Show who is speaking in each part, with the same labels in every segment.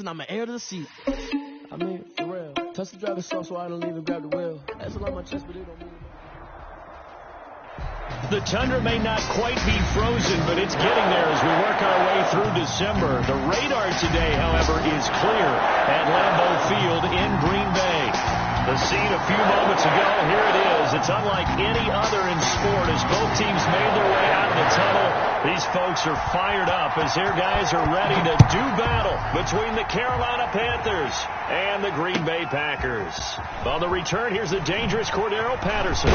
Speaker 1: and I'm an heir to the seat. I mean, for real. Touch the driver's soft so I don't even grab the wheel. That's a lot on my chest, but it don't mean it.
Speaker 2: The tundra may not quite be frozen, but it's getting there as we work our way through December. The radar today, however, is clear at Lambeau Field in Green Bay. The scene a few moments ago, here it is. It's unlike any other in sport as both teams made their way out of the tunnel. These folks are fired up as their guys are ready to do battle between the Carolina Panthers and the Green Bay Packers. On the return, here's the dangerous Cordero Patterson.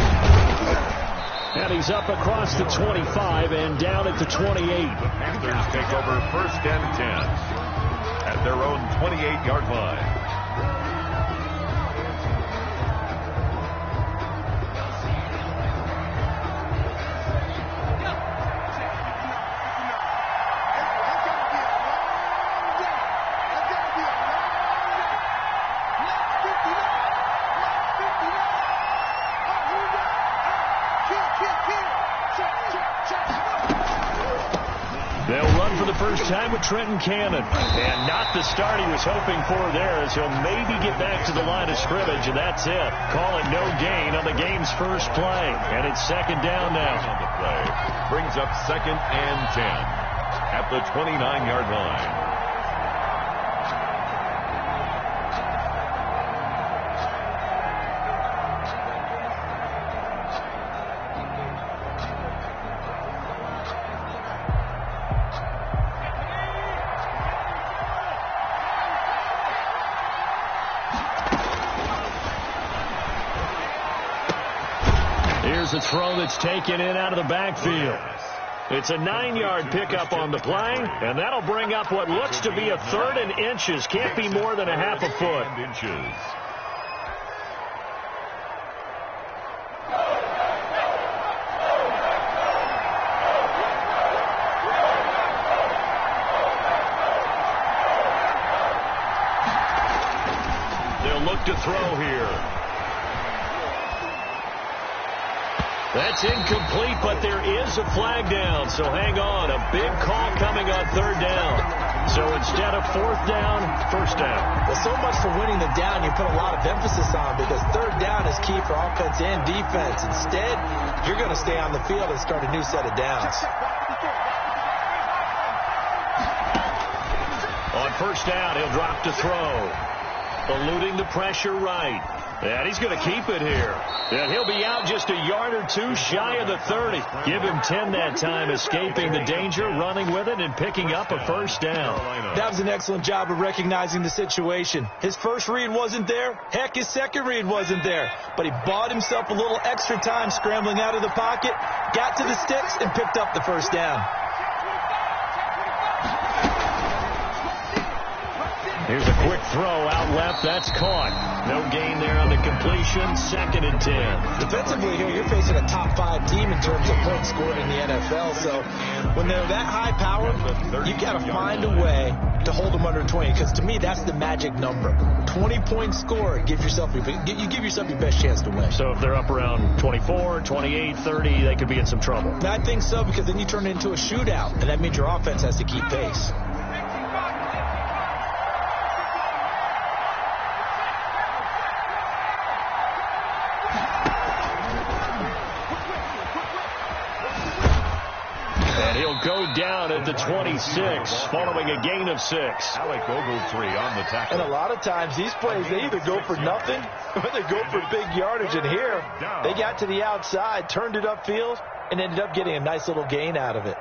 Speaker 2: And he's up across the 25 and down at the 28.
Speaker 3: The Panthers take over 1st and 10 at their own 28-yard line.
Speaker 2: They'll run for the first time with Trenton Cannon. And not the start he was hoping for there as he'll maybe get back to the line of scrimmage, and that's it. Call it no gain on the game's first play. And it's 2nd down now.
Speaker 3: On the play brings up 2nd and 10 at the 29-yard line.
Speaker 2: Here's a throw that's taken in out of the backfield. It's a 9-yard pickup on the play, and that'll bring up what looks to be a 3rd and inches. Can't be more than a half a foot. They'll look to throw here. That's incomplete, but there is a flag down, so hang on. A big call coming on 3rd down. So instead of 4th down, 1st down.
Speaker 4: Well, so much for winning the down you put a lot of emphasis on because 3rd down is key for offense and defense. Instead, you're going to stay on the field and start a new set of downs.
Speaker 2: On 1st down, he'll drop to throw. Eluding the pressure right. And he's going to keep it here. And he'll be out just a yard or two shy of the 30. Give him 10 that time, escaping the danger, running with it, and picking up a 1st down.
Speaker 4: That was an excellent job of recognizing the situation. His first read wasn't there. Heck, his second read wasn't there. But he bought himself a little extra time scrambling out of the pocket, got to the sticks, and picked up the 1st down.
Speaker 2: Here's a quick throw out left. That's caught. No gain there on the completion. 2nd and 10.
Speaker 4: Defensively here, you're facing a top 5 team in terms of points scored in the NFL. So when they're that high powered, you've got to find a way to hold them under 20. Because to me, that's the magic number. 20 points scored. You give yourself your best chance to win.
Speaker 2: So if they're up around 24, 28, 30, they could be in some trouble.
Speaker 4: I think so, because then you turn it into a shootout. And that means your offense has to keep pace.
Speaker 2: Go down at the 26, following a gain of 6.
Speaker 3: Alec Ogletree on the tackle.
Speaker 4: And a lot of times these plays, they either go for nothing or they go for big yardage. And here, they got to the outside, turned it upfield, and ended up getting a nice little gain out of it.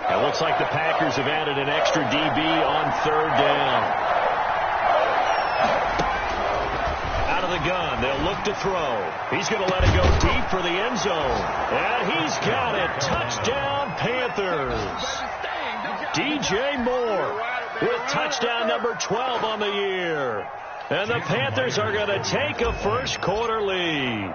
Speaker 2: It looks like the Packers have added an extra DB on 3rd down. Out of the gun, they'll look to throw. He's going to let it go deep for the end zone. And he's got it. Touchdown, Panthers. DJ Moore with touchdown number 12 on the year. And the Panthers are going to take a first quarter lead.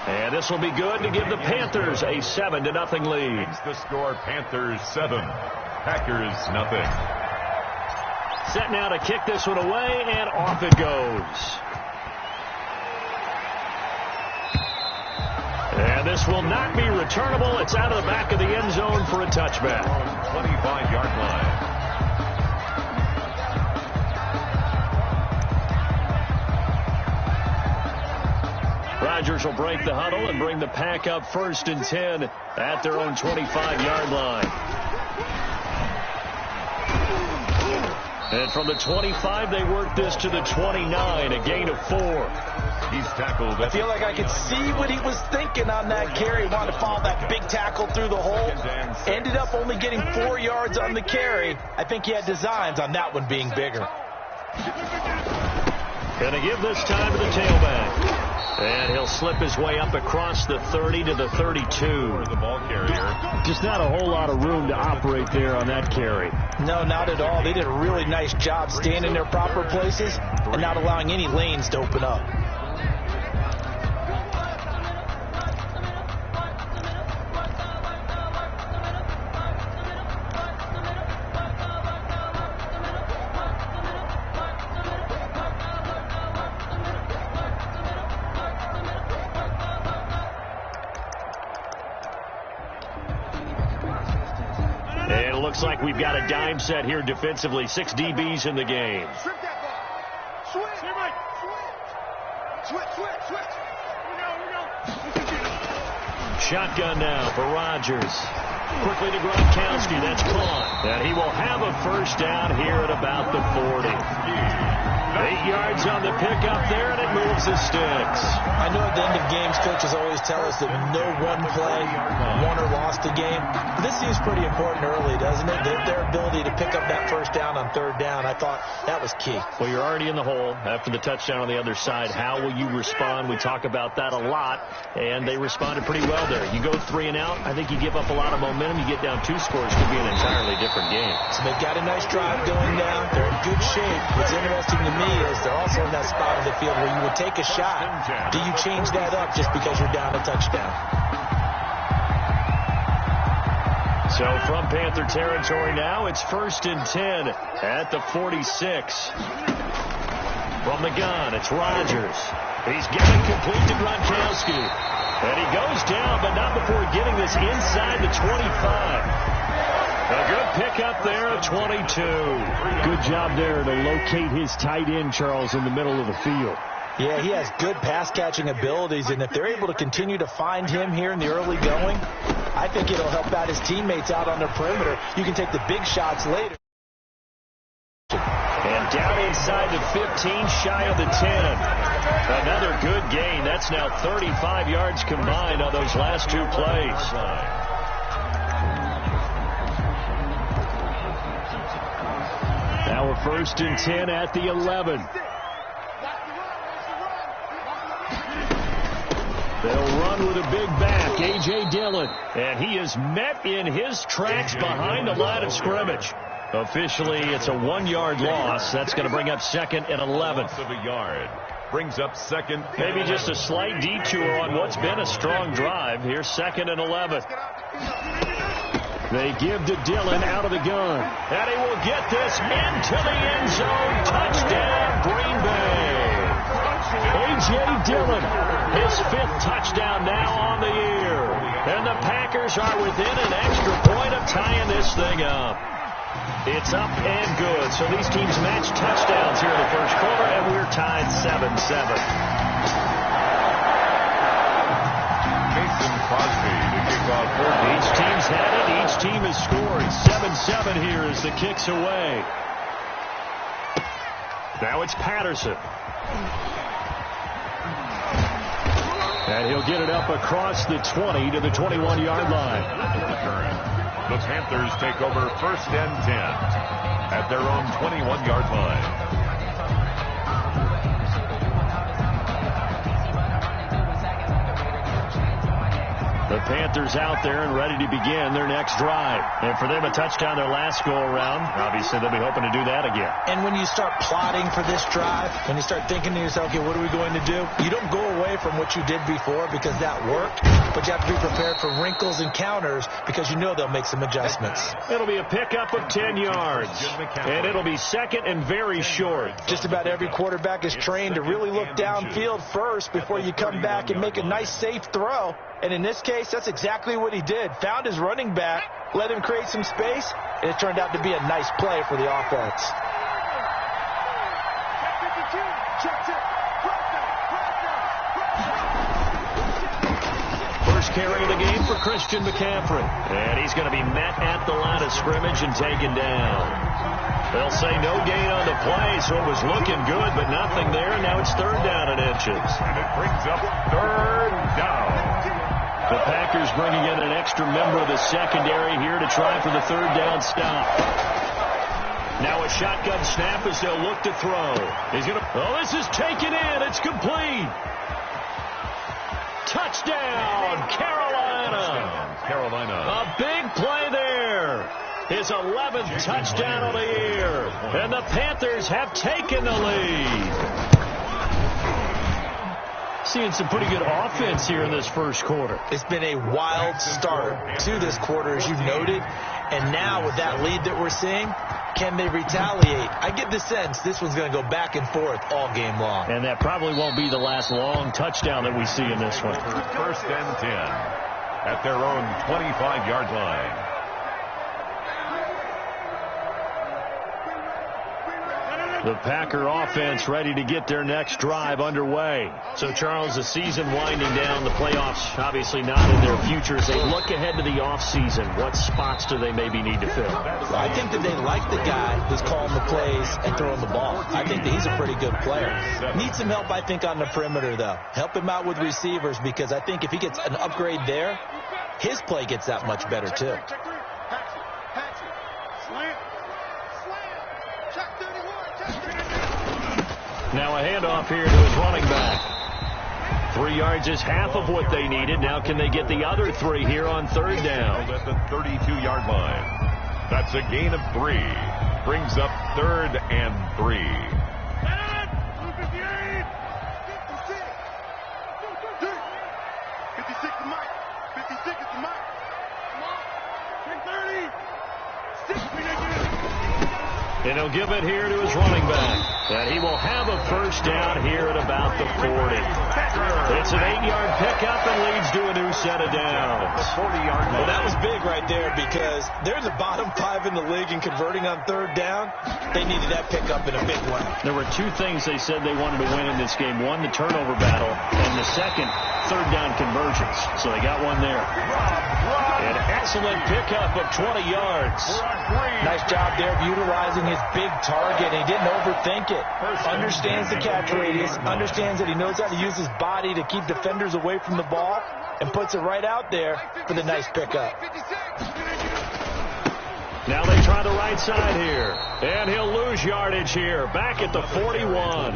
Speaker 2: And this will be good to give the Panthers a 7-0 lead.
Speaker 3: The score, Panthers 7, Packers nothing.
Speaker 2: Set now to kick this one away, and off it goes. And this This will not be returnable. It's out of the back of the end zone for a touchback.
Speaker 3: 25-yard line.
Speaker 2: Rodgers will break the huddle and bring the pack up 1st and 10 at their own 25-yard line. And from the 25, they work this to the 29, a gain of 4.
Speaker 3: He's tackled.
Speaker 4: I feel like I could see what he was thinking on that carry. He wanted to follow that big tackle through the hole. Ended up only getting 4 yards on the carry. I think he had designs on that one being bigger.
Speaker 2: Going to give this time to the tailback. And he'll slip his way up across the 30 to the 32.
Speaker 3: The ball carrier.
Speaker 2: Just not a whole lot of room to operate there on that carry.
Speaker 4: No, not at all. They did a really nice job staying in their proper places and not allowing any lanes to open up.
Speaker 2: Looks like we've got a dime set here defensively. 6 DBs in the game. Shotgun now for Rodgers. Quickly to Gronkowski. That's caught. And he will have a first down here at about the 40. 8 yards on the pickup there, and it moves the sticks.
Speaker 4: I know at the end of games, coaches always tell us that no one play won or lost the game. But this seems pretty important early, doesn't it? Their ability to pick up that first down on 3rd down, I thought that was key.
Speaker 2: Well, you're already in the hole after the touchdown on the other side. How will you respond? We talk about that a lot, and they responded pretty well there. You go 3 and out, I think you give up a lot of momentum. You get down 2 scores, could be an entirely different game.
Speaker 4: So they've got a nice drive going down. They're in good shape. What's interesting to me is they're also in that spot of the field where you would take a shot. Do you change that up just because you're down a touchdown?
Speaker 2: So from Panther territory now, it's 1st and 10 at the 46. From the gun, it's Rodgers. He's given complete to Gronkowski. And he goes down, but not before getting this inside the 25. A good pickup there at 22.
Speaker 5: Good job there to locate his tight end, Charles, in the middle of the field.
Speaker 4: Yeah, he has good pass-catching abilities, and if they're able to continue to find him here in the early going, I think it'll help out his teammates out on the perimeter. You can take the big shots later.
Speaker 2: And down inside the 15, shy of the 10. Another good gain. That's now 35 yards combined on those last 2 plays. Now a 1st and 10 at the 11. They'll run with a big back, A.J. Dillon. And he is met in his tracks behind the line of scrimmage. Officially, it's a 1-yard loss. That's going to bring up 2nd and 11.
Speaker 3: Loss of a yard. Brings up 2nd.
Speaker 2: Maybe just a slight detour on what's been a strong drive. Here's 2nd and 11. They give to Dillon out of the gun. And he will get this into the end zone. Touchdown, Green Bay. A.J. Dillon, his 5th touchdown now on the year. And the Packers are within an extra point of tying this thing up. It's up and good. So these teams match touchdowns here in the 1st quarter, and we're tied 7-7. Each team's had it. Each team has scored. 7-7 here as the kick's away. Now it's Patterson. And he'll get it up across the 20 to the 21-yard line.
Speaker 3: The Panthers take over 1st and 10 at their own 21-yard line.
Speaker 2: The Panthers out there and ready to begin their next drive. And for them, a touchdown their last go-around. Obviously, they'll be hoping to do that again.
Speaker 4: And when you start plotting for this drive, when you start thinking to yourself, okay, what are we going to do? You don't go away from what you did before because that worked, but you have to be prepared for wrinkles and counters because you know they'll make some adjustments.
Speaker 2: It'll be a pickup of 10 yards, and it'll be 2nd and very short.
Speaker 4: Just about every quarterback is trained to really look downfield first before you come back and make a nice, safe throw. And in this case, that's exactly what he did. Found his running back, let him create some space, and it turned out to be a nice play for the offense.
Speaker 2: First carry of the game for Christian McCaffrey. And he's going to be met at the line of scrimmage and taken down. They'll say no gain on the play, so it was looking good, but nothing there. Now it's third down and inches.
Speaker 3: And it brings up third down.
Speaker 2: The Packers bringing in an extra member of the secondary here to try for the third down stop. Now a shotgun snap as they'll look to throw. He's going to... Oh, this is taken in. It's complete. Touchdown, Carolina. A big play there. His 11th touchdown of the year. And the Panthers have taken the lead. Seeing some pretty good offense here in this first quarter.
Speaker 4: It's been a wild start to this quarter, as you've noted. And now with that lead that we're seeing, can they retaliate? I get the sense this one's going to go back and forth all game long.
Speaker 2: And that probably won't be the last long touchdown that we see in this one.
Speaker 3: First and 10 at their own 25-yard line.
Speaker 2: The Packer offense ready to get their next drive underway. So, Charles, the season winding down, the playoffs obviously not in their future. As they look ahead to the offseason, what spots do they maybe need to fill?
Speaker 4: I think that they like the guy who's calling the plays and throwing the ball. I think that he's a pretty good player. Needs some help, I think, on the perimeter, though. Help him out with receivers, because I think if he gets an upgrade there, his play gets that much better, too.
Speaker 2: Now a handoff here to his running back. 3 yards is half of what they needed. Now can they get the other 3 here on third down?
Speaker 3: At the 32-yard line. That's a gain of 3. Brings up third and 3.
Speaker 2: And he'll give it here to his running back. And he will have a first down here at about the 40. It's an 8-yard pickup and leads to a new set of downs.
Speaker 3: 40-yard line.
Speaker 4: Well, that was big right there, because they're the bottom 5 in the league in converting on third down. They needed that pickup in a big way.
Speaker 2: There were 2 things they said they wanted to win in this game. One, the turnover battle, and the second, third down conversions. So they got one there. An excellent pickup of 20 yards.
Speaker 4: Nice job there of utilizing his big target. He didn't overthink it. Understands the catch radius. Understands that he knows how to use his body to keep defenders away from the ball, and puts it right out there for the nice pickup.
Speaker 2: Now they try the right side here. And he'll lose yardage here. Back at the 41.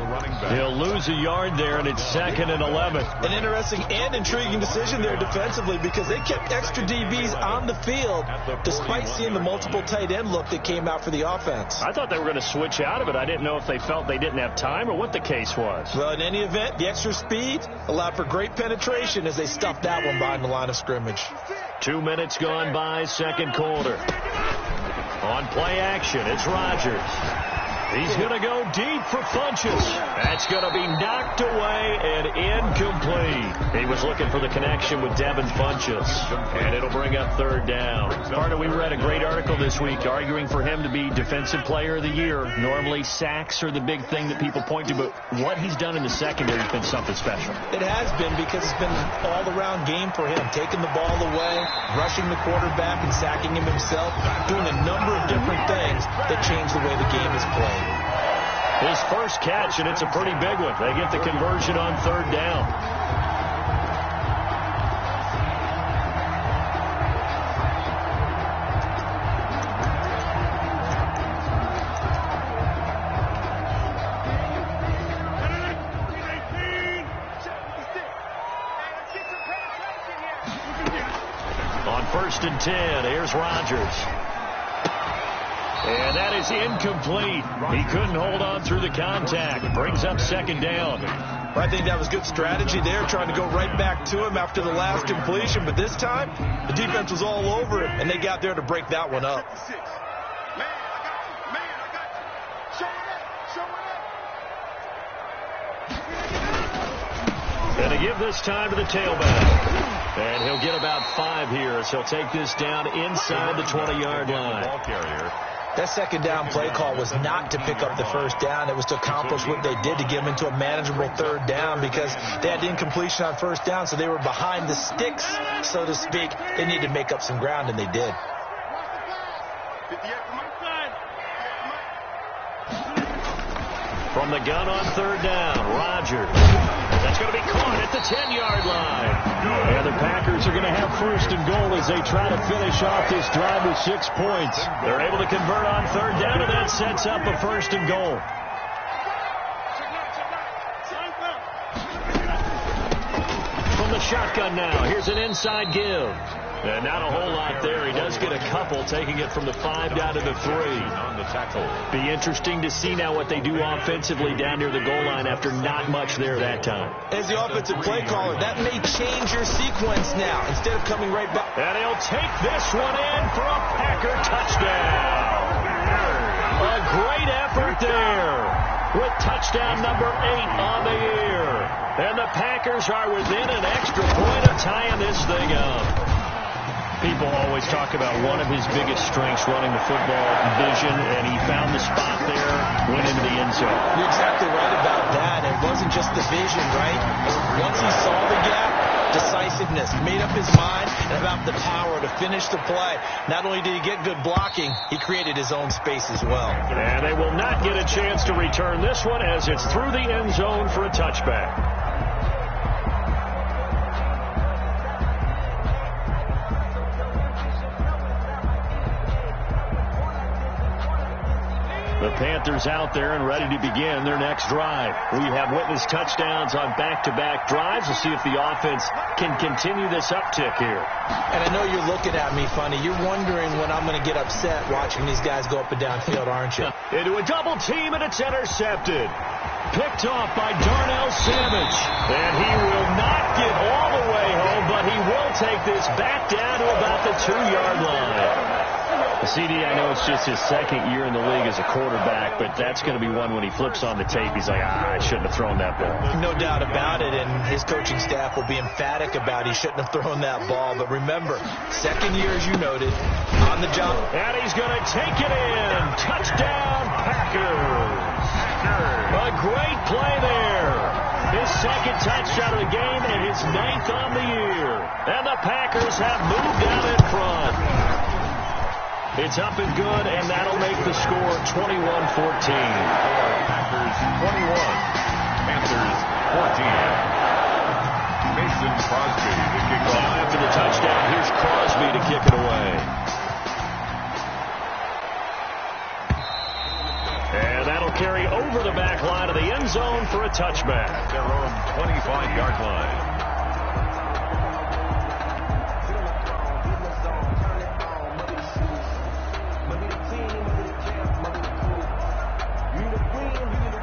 Speaker 2: He'll lose a yard there, and it's 2nd and 11.
Speaker 4: An interesting and intriguing decision there defensively, because they kept extra DBs on the field despite seeing the multiple tight end look that came out for the offense.
Speaker 2: I thought they were going to switch out of it. I didn't know if they felt they didn't have time or what the case was.
Speaker 4: Well, in any event, the extra speed allowed for great penetration as they stuffed that one behind the line of scrimmage.
Speaker 2: 2 minutes gone by, second quarter. On play action, it's Rodgers. He's going to go deep for Funchess. That's going to be knocked away and incomplete. He was looking for the connection with Devin Funchess, and it'll bring up third down. Carter, we read a great article this week arguing for him to be Defensive Player of the Year. Normally, sacks are the big thing that people point to, but what he's done in the secondary has been something special.
Speaker 4: It has been, because it's been an all-around game for him, taking the ball away, rushing the quarterback, and sacking him himself, doing a number of different things that change the way the game is played.
Speaker 2: His first catch, and it's a pretty big one. They get the conversion on third down. On 1st and 10, here's Rodgers. And that is incomplete. He couldn't hold on through the contact. Brings up second down.
Speaker 4: I think that was good strategy there, trying to go right back to him after the last completion. But this time, the defense was all over it, and they got there to break that one up.
Speaker 2: And to give this time to the tailback. And he'll get about 5 here as he'll take this down inside the 20-yard line.
Speaker 3: Ball carrier.
Speaker 4: That second down play call was not to pick up the first down. It was to accomplish what they did, to get them into a manageable third down, because they had incompletion on first down, so they were behind the sticks, so to speak. They needed to make up some ground, and they did.
Speaker 2: From the gun on third down, Rodgers. That's going to be caught at the 10-yard line. And the Packers are going to have first and goal as they try to finish off this drive with 6 points. They're able to convert on third down, and that sets up a first and goal. From the shotgun now, here's an inside give. And not a whole lot there. He does get a couple, taking it from the 5 down to the 3.
Speaker 3: On the tackle.
Speaker 2: Be interesting to see now what they do offensively down near the goal line after not much there that time.
Speaker 4: As the offensive play caller, that may change your sequence now. Instead of coming right back.
Speaker 2: And he'll take this one in for a Packer touchdown. A great effort there with touchdown number 8 on the year. And the Packers are within an extra point of tying this thing up. People always talk about one of his biggest strengths, running the football, vision, and he found the spot there, went into the end zone.
Speaker 4: You're exactly right about that. It wasn't just the vision, right? Once he saw the gap, decisiveness, made up his mind, and about the power to finish the play. Not only did he get good blocking, he created his own space as well.
Speaker 2: And they will not get a chance to return this one as it's through the end zone for a touchback. The Panthers out there and ready to begin their next drive. We have witnessed touchdowns on back-to-back drives. We'll see if the offense can continue this uptick here.
Speaker 4: And I know you're looking at me funny. You're wondering when I'm going to get upset watching these guys go up and down field, aren't you?
Speaker 2: Into a double team, and it's intercepted. Picked off by Darnell Savage. And he will not get all the way home, but he will take this back down to about the 2-yard line. CD, I know it's just his second year in the league as a quarterback, but that's going to be one when he flips on the tape. He's like, I shouldn't have thrown that ball.
Speaker 4: No doubt about it, and his coaching staff will be emphatic about he shouldn't have thrown that ball. But remember, second year, as you noted, on the job.
Speaker 2: And he's going to take it in. Touchdown, Packers. A great play there. His second touchdown of the game and his 9th on the year. And the Packers have moved out in front. It's up and good, and that'll make the score 21-14.
Speaker 3: Packers 21, Panthers 14. Mason Crosby to kick off.
Speaker 2: After the touchdown, here's Crosby to kick it away. And that'll carry over the back line of the end zone for a touchback.
Speaker 3: Their own 25-yard line.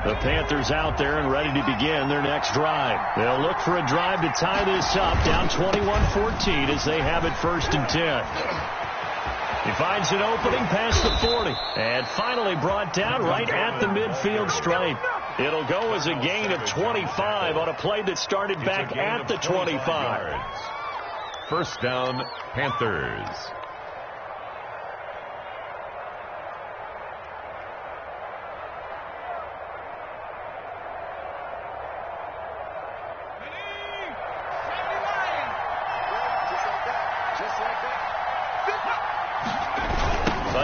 Speaker 2: The Panthers out there and ready to begin their next drive. They'll look for a drive to tie this up, down 21-14 as they have it 1st and 10. He finds an opening past the 40 and finally brought down right at the midfield stripe. It'll go as a gain of 25 on a play that started back at the 25.
Speaker 3: First down, Panthers.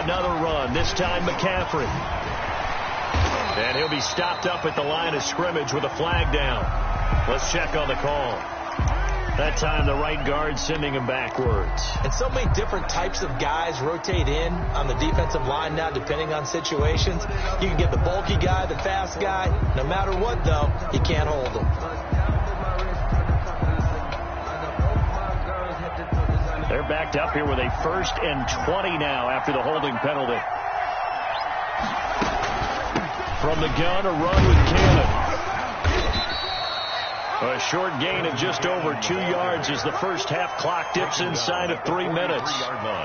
Speaker 2: Another run, this time McCaffrey. And he'll be stopped up at the line of scrimmage with a flag down. Let's check on the call. That time the right guard sending him backwards.
Speaker 4: And so many different types of guys rotate in on the defensive line now depending on situations. You can get the bulky guy, the fast guy. No matter what, though, you can't hold them.
Speaker 2: They're backed up here with a 1st and 20 now after the holding penalty. From the gun, a run with Cannon. A short gain of just over 2 yards as the first half clock dips inside of 3 minutes.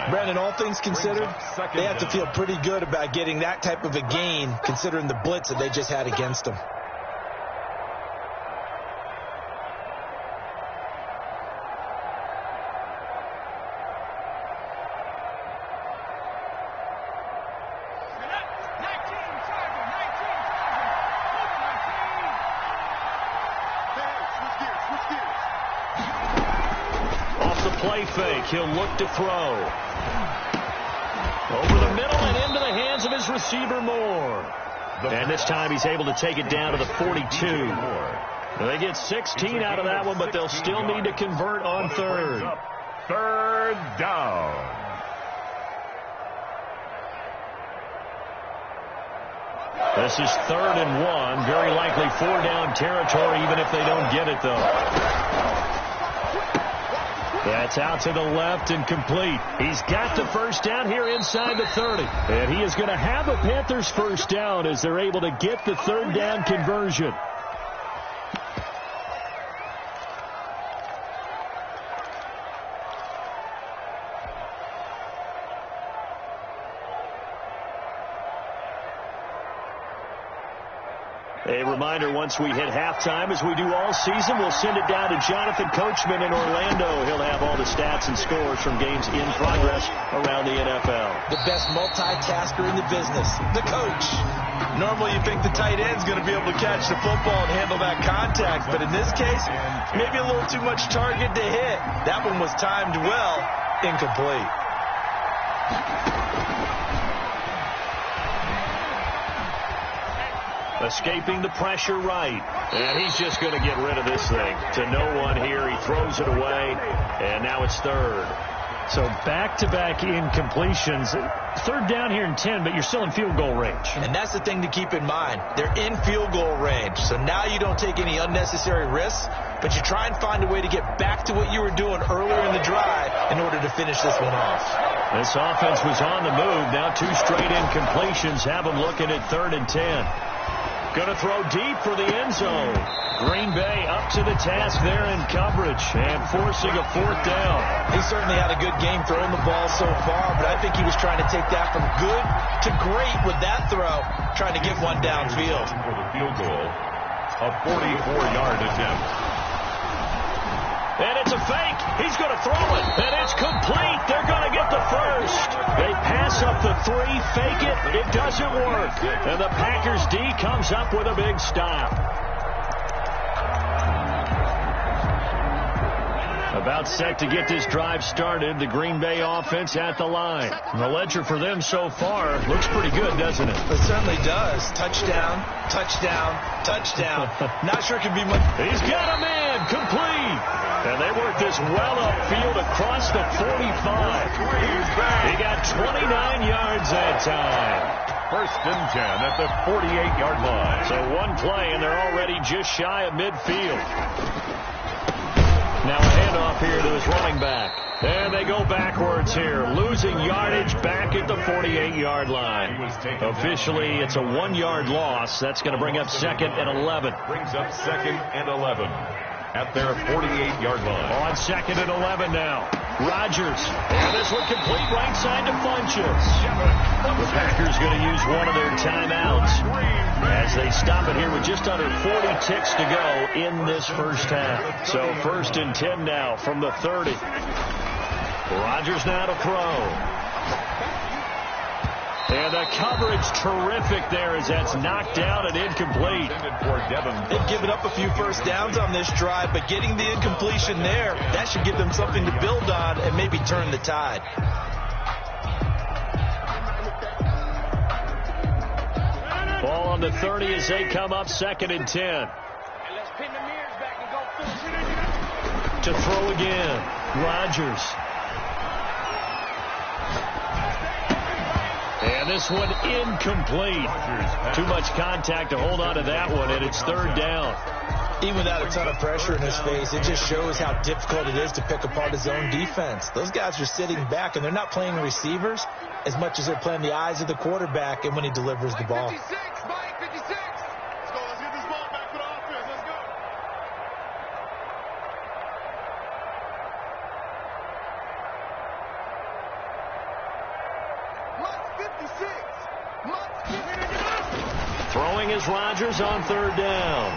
Speaker 4: Brandon, all things considered, they have to feel pretty good about getting that type of a gain considering the blitz that they just had against them.
Speaker 2: play fake. He'll look to throw. Over the middle and into the hands of his receiver, Moore. And this time he's able to take it down to the 42. They get 16 out of that one, but they'll still need to convert on third.
Speaker 3: Third down.
Speaker 2: This is 3rd and 1. Very likely 4-down territory, even if they don't get it, though. That's out to the left and complete. He's got the first down here inside the 30. And he is going to have a Panthers first down as they're able to get the 3rd down conversion. A reminder, once we hit halftime, as we do all season, we'll send it down to Jonathan Coachman in Orlando. He'll have all the stats and scores from games in progress around the NFL.
Speaker 4: The best multitasker in the business, the coach. Normally you think the tight end's going to be able to catch the football and handle that contact, but in this case, maybe a little too much target to hit. That one was timed well, incomplete.
Speaker 2: Escaping the pressure right. And he's just going to get rid of this thing. To no one here. He throws it away. And now it's 3rd. So back-to-back incompletions. 3rd down here in 10, but you're still in field goal range.
Speaker 4: And that's the thing to keep in mind. They're in field goal range. So now you don't take any unnecessary risks, but you try and find a way to get back to what you were doing earlier in the drive in order to finish this one off.
Speaker 2: This offense was on the move. Now 2 straight incompletions have them looking at 3rd and 10. Going to throw deep for the end zone. Green Bay up to the task there in coverage and forcing a 4th down.
Speaker 4: He certainly had a good game throwing the ball so far, but I think he was trying to take that from good to great with that throw, trying to get one downfield.
Speaker 3: For the field goal, a 44-yard attempt.
Speaker 2: And it's a fake. He's going to throw it. And it's complete. They're going to get the first. They pass up the 3, fake it. It doesn't work. And the Packers D comes up with a big stop. About set to get this drive started. The Green Bay offense at the line. And the ledger for them so far looks pretty good, doesn't it?
Speaker 4: It certainly does. Touchdown, touchdown, touchdown. Not sure it can be much.
Speaker 2: He's got a man. Complete. And they work this well upfield across the 45. He got 29 yards that time.
Speaker 3: 1st and 10 at the 48-yard line.
Speaker 2: So one play, and they're already just shy of midfield. Now a handoff here to his running back. And they go backwards here, losing yardage back at the 48-yard line. Officially, it's a 1-yard loss. That's going to bring up 2nd and 11.
Speaker 3: Brings up 2nd and 11 at their 48-yard line.
Speaker 2: On 2nd and 11 now. Rodgers. And this one complete right side to Funchess. The Packers going to use one of their timeouts as they stop it here with just under 40 ticks to go in this first half. So 1st and 10 now from the 30. Rodgers now to throw. And the coverage terrific there as that's knocked down and incomplete.
Speaker 4: They've given up a few first downs on this drive, but getting the incompletion there, that should give them something to build on and maybe turn the tide.
Speaker 2: Ball on the 30 as they come up 2nd and 10. To throw again. Rodgers. And this one incomplete. Too much contact to hold on to that one, and it's 3rd down.
Speaker 4: Even without a ton of pressure in his face, it just shows how difficult it is to pick apart his own defense. Those guys are sitting back, and they're not playing receivers as much as they're playing the eyes of the quarterback and when he delivers the ball.
Speaker 6: 56, Mike, 56. Let's go. Let's get this ball back for the offense. Let's go.
Speaker 2: Throwing is Rodgers on 3rd down.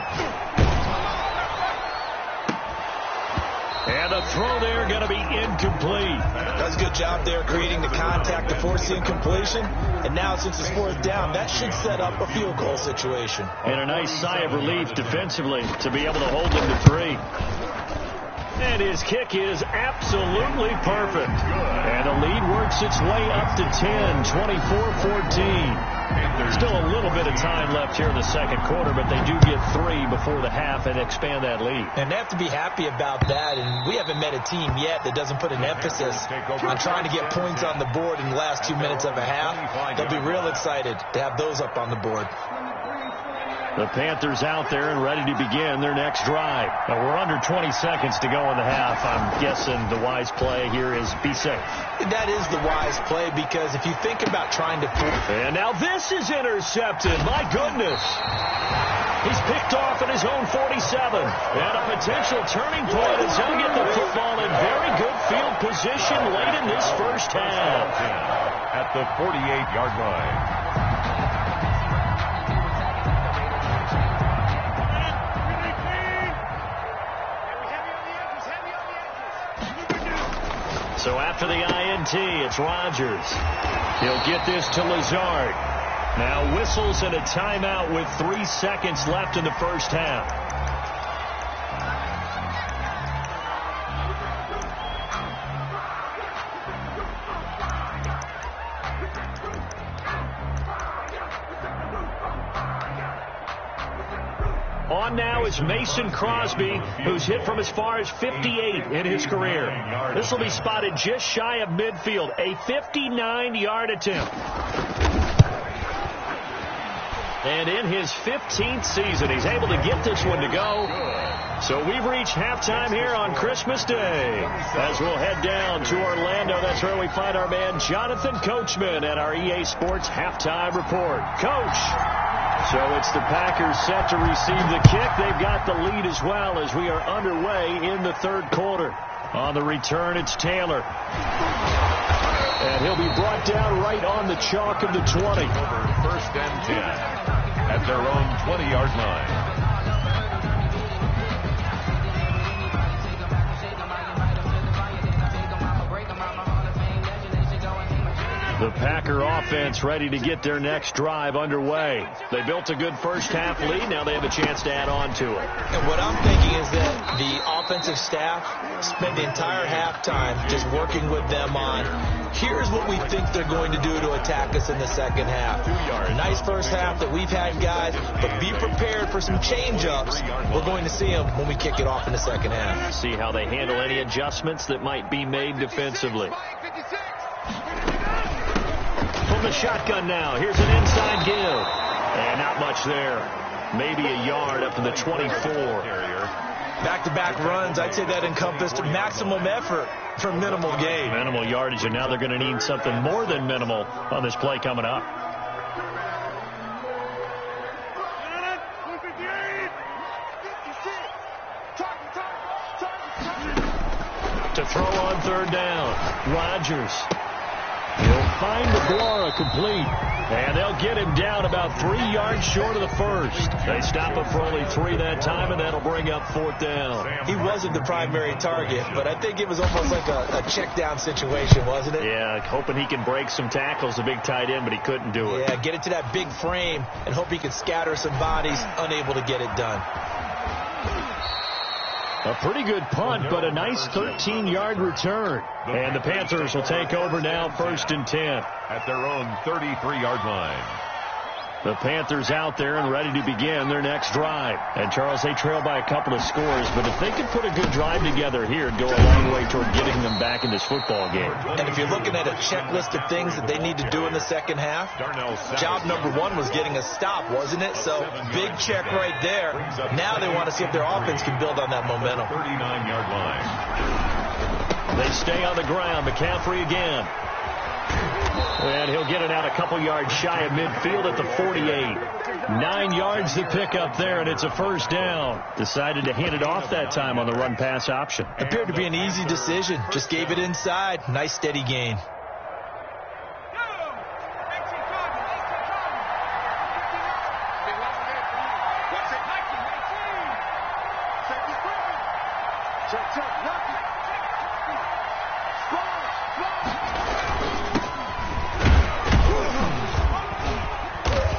Speaker 2: And the throw there going to be incomplete.
Speaker 4: Does a good job there creating the contact to force the incompletion. And now since it's 4th down, that should set up a field goal situation.
Speaker 2: And a nice sigh of relief defensively to be able to hold them to 3. And his kick is absolutely perfect. And the lead works its way up to 10, 24-14. Still a little bit of time left here in the second quarter, but they do get 3 before the half and expand that lead.
Speaker 4: And they have to be happy about that. And we haven't met a team yet that doesn't put an emphasis on trying to get points on the board in the last 2 minutes of a half. They'll be real excited to have those up on the board.
Speaker 2: The Panthers out there and ready to begin their next drive. Now we're under 20 seconds to go in the half. I'm guessing the wise play here is be safe.
Speaker 4: That is the wise play, because if you think about trying to...
Speaker 2: And now this is intercepted. My goodness. He's picked off at his own 47. And a potential turning point as he'll get the football in very good field position late in this first half.
Speaker 3: At the 48-yard line.
Speaker 2: So after the INT, it's Rodgers. He'll get this to Lazard. Now whistles and a timeout with 3 seconds left in the first half. On now is Mason Crosby, who's hit from as far as 58 in his career. This will be spotted just shy of midfield, a 59-yard attempt. And in his 15th season, he's able to get this one to go. So we've reached halftime here on Christmas Day. As we'll head down to Orlando, that's where we find our man Jonathan Coachman at our EA Sports Halftime Report. Coach. So it's the Packers set to receive the kick. They've got the lead as well as we are underway in the third quarter. On the return, it's Taylor. And he'll be brought down right on the chalk of the 20.
Speaker 3: Over first and 10 at their own 20-yard line.
Speaker 2: The Packer offense ready to get their next drive underway. They built a good first-half lead. Now they have a chance to add on to it.
Speaker 4: And what I'm thinking is that the offensive staff spent the entire halftime just working with them on, here's what we think they're going to do to attack us in the second half. Nice first half that we've had, guys, but be prepared for some change-ups. We're going to see them when we kick it off in the second half.
Speaker 2: See how they handle any adjustments that might be made defensively. From the shotgun now. Here's an inside give. And not much there. Maybe a yard up to the 24.
Speaker 4: Back-to-back runs, I'd say that encompassed maximum effort for minimal gain.
Speaker 2: Minimal yardage, and now they're going to need something more than minimal on this play coming up. To throw on third down. Rodgers. He'll find DeGuara complete. And they'll get him down about 3 yards short of the first. They stop him for only 3 that time, and that'll bring up fourth down.
Speaker 4: He wasn't the primary target, but I think it was almost like a check down situation, wasn't it?
Speaker 2: Yeah, hoping he can break some tackles, the big tight end, but he couldn't do it.
Speaker 4: Yeah, get it to that big frame and hope he can scatter some bodies, unable to get it done.
Speaker 2: A pretty good punt, but a nice 13-yard return. And the Panthers will take over now, first and 10.
Speaker 3: At their own 33-yard line.
Speaker 2: The Panthers out there and ready to begin their next drive. And, Charles, they trail by a couple of scores, but if they can put a good drive together here, it'd go a long way toward getting them back in this football game.
Speaker 4: And if you're looking at a checklist of things that they need to do in the second half, job number 1 was getting a stop, wasn't it? So, big check right there. Now they want to see if their offense can build on that momentum.
Speaker 3: 39-yard line.
Speaker 2: They stay on the ground. McCaffrey again. And he'll get it out a couple yards shy of midfield at the 48. 9 yards to pick up there, and it's a first down. Decided to hand it off that time on the run-pass option.
Speaker 4: Appeared to be an easy decision. Just gave it inside. Nice steady gain.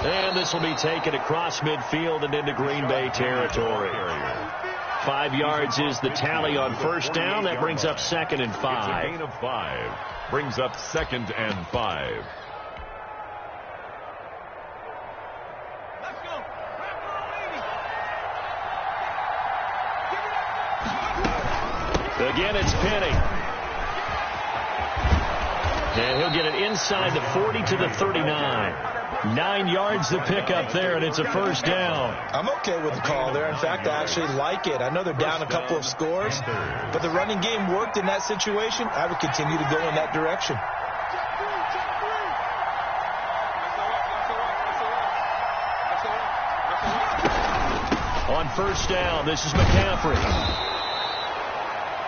Speaker 2: And this will be taken across midfield and into Green Bay territory. 5 yards is the tally on first down. That brings up 2nd and 5.
Speaker 3: It's a gain of 5. Brings up 2nd and 5.
Speaker 2: Again, it's Penny. And he'll get it inside the 40 to the 39. 9 yards to pick up there, and it's a first down.
Speaker 4: I'm okay with the call there. In fact, I actually like it. I know they're down a couple of scores, but the running game worked in that situation. I would continue to go in that direction.
Speaker 2: On first down, this is McCaffrey.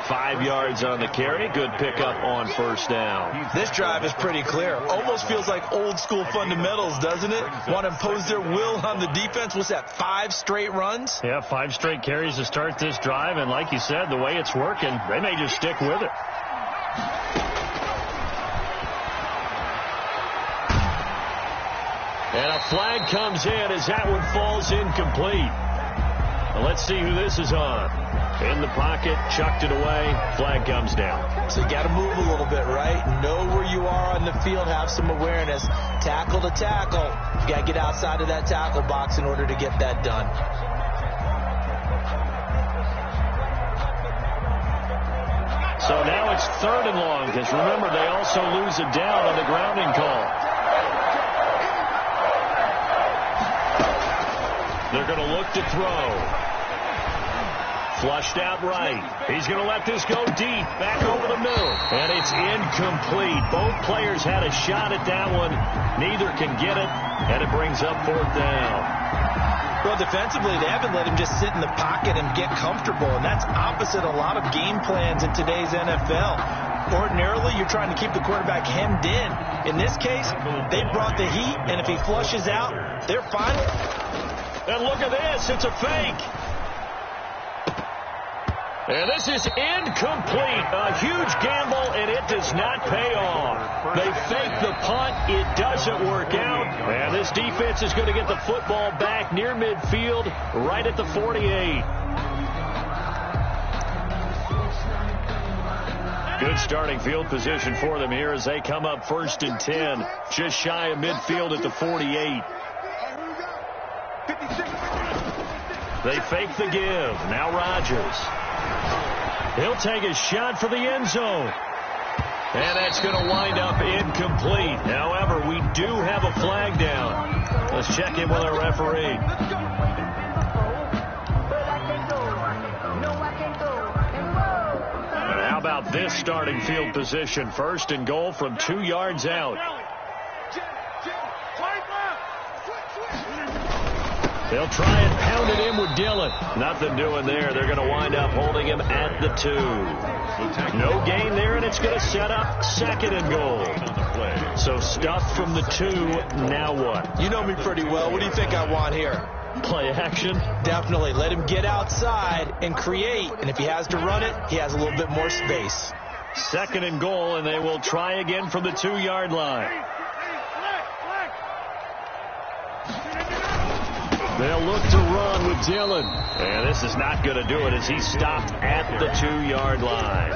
Speaker 2: 5 yards on the carry. Good pickup on first down.
Speaker 4: This drive is pretty clear. Almost feels like old school fundamentals, doesn't it? Want to impose their will on the defense. What's that, 5 straight runs?
Speaker 5: Yeah, 5 straight carries to start this drive. And like you said, the way it's working, they may just stick with it.
Speaker 2: And a flag comes in as that one falls incomplete. Well, let's see who this is on. In the pocket, chucked it away, flag comes down.
Speaker 4: So you got to move a little bit, right? Know where you are on the field, have some awareness. Tackle to tackle. You got to get outside of that tackle box in order to get that done.
Speaker 2: So now it's 3rd and long, because remember, they also lose a down on the grounding call. They're going to look to throw. Flushed out right. He's going to let this go deep. Back over the middle. And it's incomplete. Both players had a shot at that one. Neither can get it. And it brings up 4th down.
Speaker 4: Well, defensively, they haven't let him just sit in the pocket and get comfortable. And that's opposite a lot of game plans in today's NFL. Ordinarily, you're trying to keep the quarterback hemmed in. In this case, they brought the heat. And if he flushes out, they're fine.
Speaker 2: And look at this. It's a fake. And this is incomplete. A huge gamble, and it does not pay off. They fake the punt. It doesn't work out. And this defense is going to get the football back near midfield, right at the 48. Good starting field position for them here as they come up 1st and 10. Just shy of midfield at the 48. They fake the give. Now Rodgers. He'll take a shot for the end zone. And that's going to wind up incomplete. However, we do have a flag down. Let's check in with our referee. And how about this starting field position? 1st and goal from 2 yards out. They'll try and pound it in with Dillon. Nothing doing there. They're going to wind up holding him at the 2. No gain there, and it's going to set up 2nd and goal. So stuffed from the 2. Now what?
Speaker 4: You know me pretty well. What do you think I want here?
Speaker 2: Play action?
Speaker 4: Definitely. Let him get outside and create. And if he has to run it, he has a little bit more space.
Speaker 2: 2nd and goal, and they will try again from the 2-yard line. They'll look to run with Dillon. And this is not going to do it as he's stopped at the 2-yard line.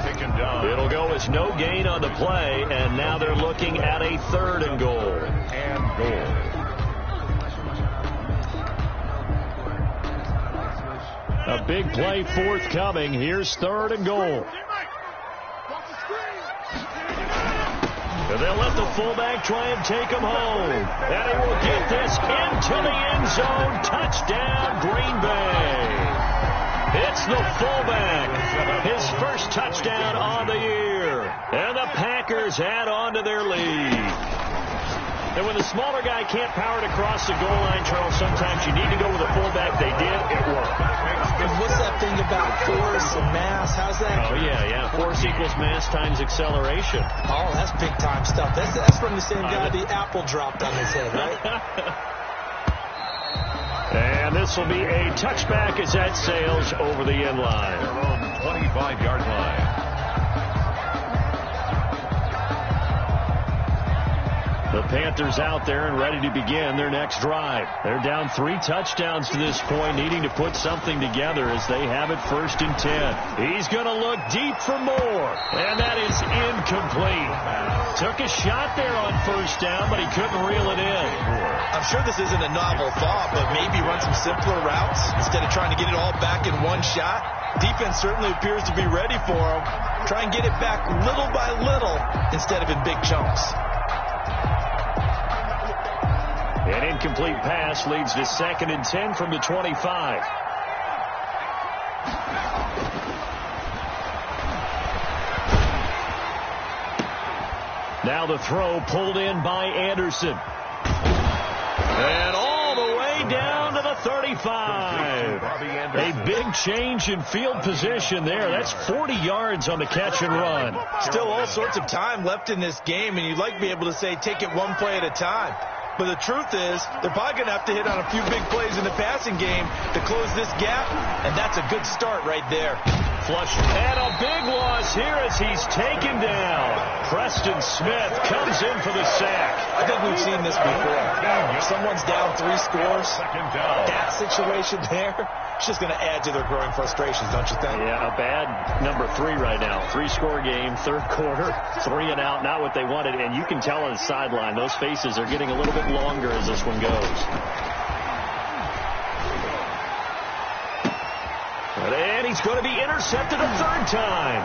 Speaker 2: It'll go as no gain on the play, and now they're looking at a 3rd and goal. A big play forthcoming. Here's 3rd and goal. And they'll let the fullback try and take him home. And he will get this into the end zone. Touchdown, Green Bay. It's the fullback. His first touchdown on the year. And the Packers add on to their lead. And when the smaller guy can't power it across the goal line, Charles, sometimes you need to go with a fullback. They did. It worked.
Speaker 4: And what's that thing about force and mass? How's that?
Speaker 2: Oh, yeah. Force equals mass times acceleration.
Speaker 4: Oh, that's big-time stuff. That's from the same guy the apple dropped on his head, right?
Speaker 2: And this will be a touchback as that sails over the end line.
Speaker 3: Their own 25-yard line.
Speaker 2: The The Panthers out there and ready to begin their next drive. They're down 3 touchdowns to this point, needing to put something together as they have it 1st and 10. He's going to look deep for more, and that is incomplete. Took a shot there on 1st down, but he couldn't reel it in.
Speaker 4: I'm sure this isn't a novel thought, but maybe run some simpler routes instead of trying to get it all back in one shot. Defense certainly appears to be ready for him. Try and get it back little by little instead of in big chunks.
Speaker 2: An incomplete pass leads to 2nd and 10 from the 25. Now the throw pulled in by Anderson. And all the way down to the 35. A big change in field position there. That's 40 yards on the catch and run.
Speaker 4: Still all sorts of time left in this game, and you'd like to be able to say take it one play at a time. But the truth is, they're probably going to have to hit on a few big plays in the passing game to close this gap, and that's a good start right there.
Speaker 2: Flush. And a big loss here as he's taken down. Preston Smith comes in for the sack.
Speaker 4: I think we've seen this before. If someone's down 3 scores, that situation there, it's just going to add to their growing frustrations, don't you think?
Speaker 2: Yeah, a bad number 3 right now. 3-score game, 3rd quarter, 3 and out, not what they wanted. And you can tell on the sideline, those faces are getting a little bit longer as this one goes. And he's going to be intercepted a 3rd time.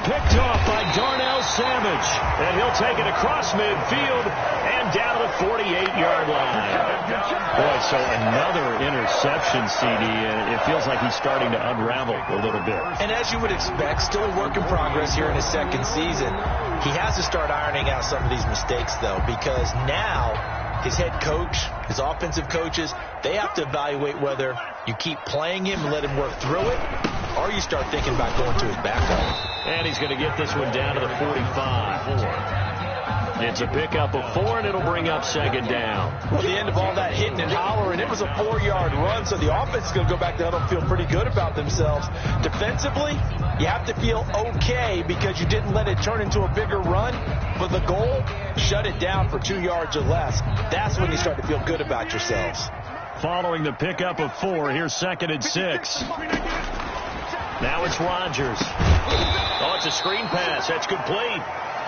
Speaker 2: Picked off by Darnell Savage. And he'll take it across midfield and down to the 48-yard line. Boy, so another interception, CD, and it feels like he's starting to unravel a little bit.
Speaker 4: And as you would expect, still a work in progress here in his 2nd season. He has to start ironing out some of these mistakes, though, because now his head coach, his offensive coaches, they have to evaluate whether you keep playing him and let him work through it, or you start thinking about going to his backup.
Speaker 2: And he's going to get this one down to the 45. It's a pickup of 4, and it'll bring up 2nd down.
Speaker 4: Well, the end of all that hitting and hollering, it was a 4-yard run, so the offense is going to go back to huddle and feel pretty good about themselves. Defensively, you have to feel okay because you didn't let it turn into a bigger run. But the goal, shut it down for 2 yards or less. That's when you start to feel good about yourselves.
Speaker 2: Following the pickup of 4, here's 2nd and 6. Now it's Rodgers. Oh, it's a screen pass. That's complete.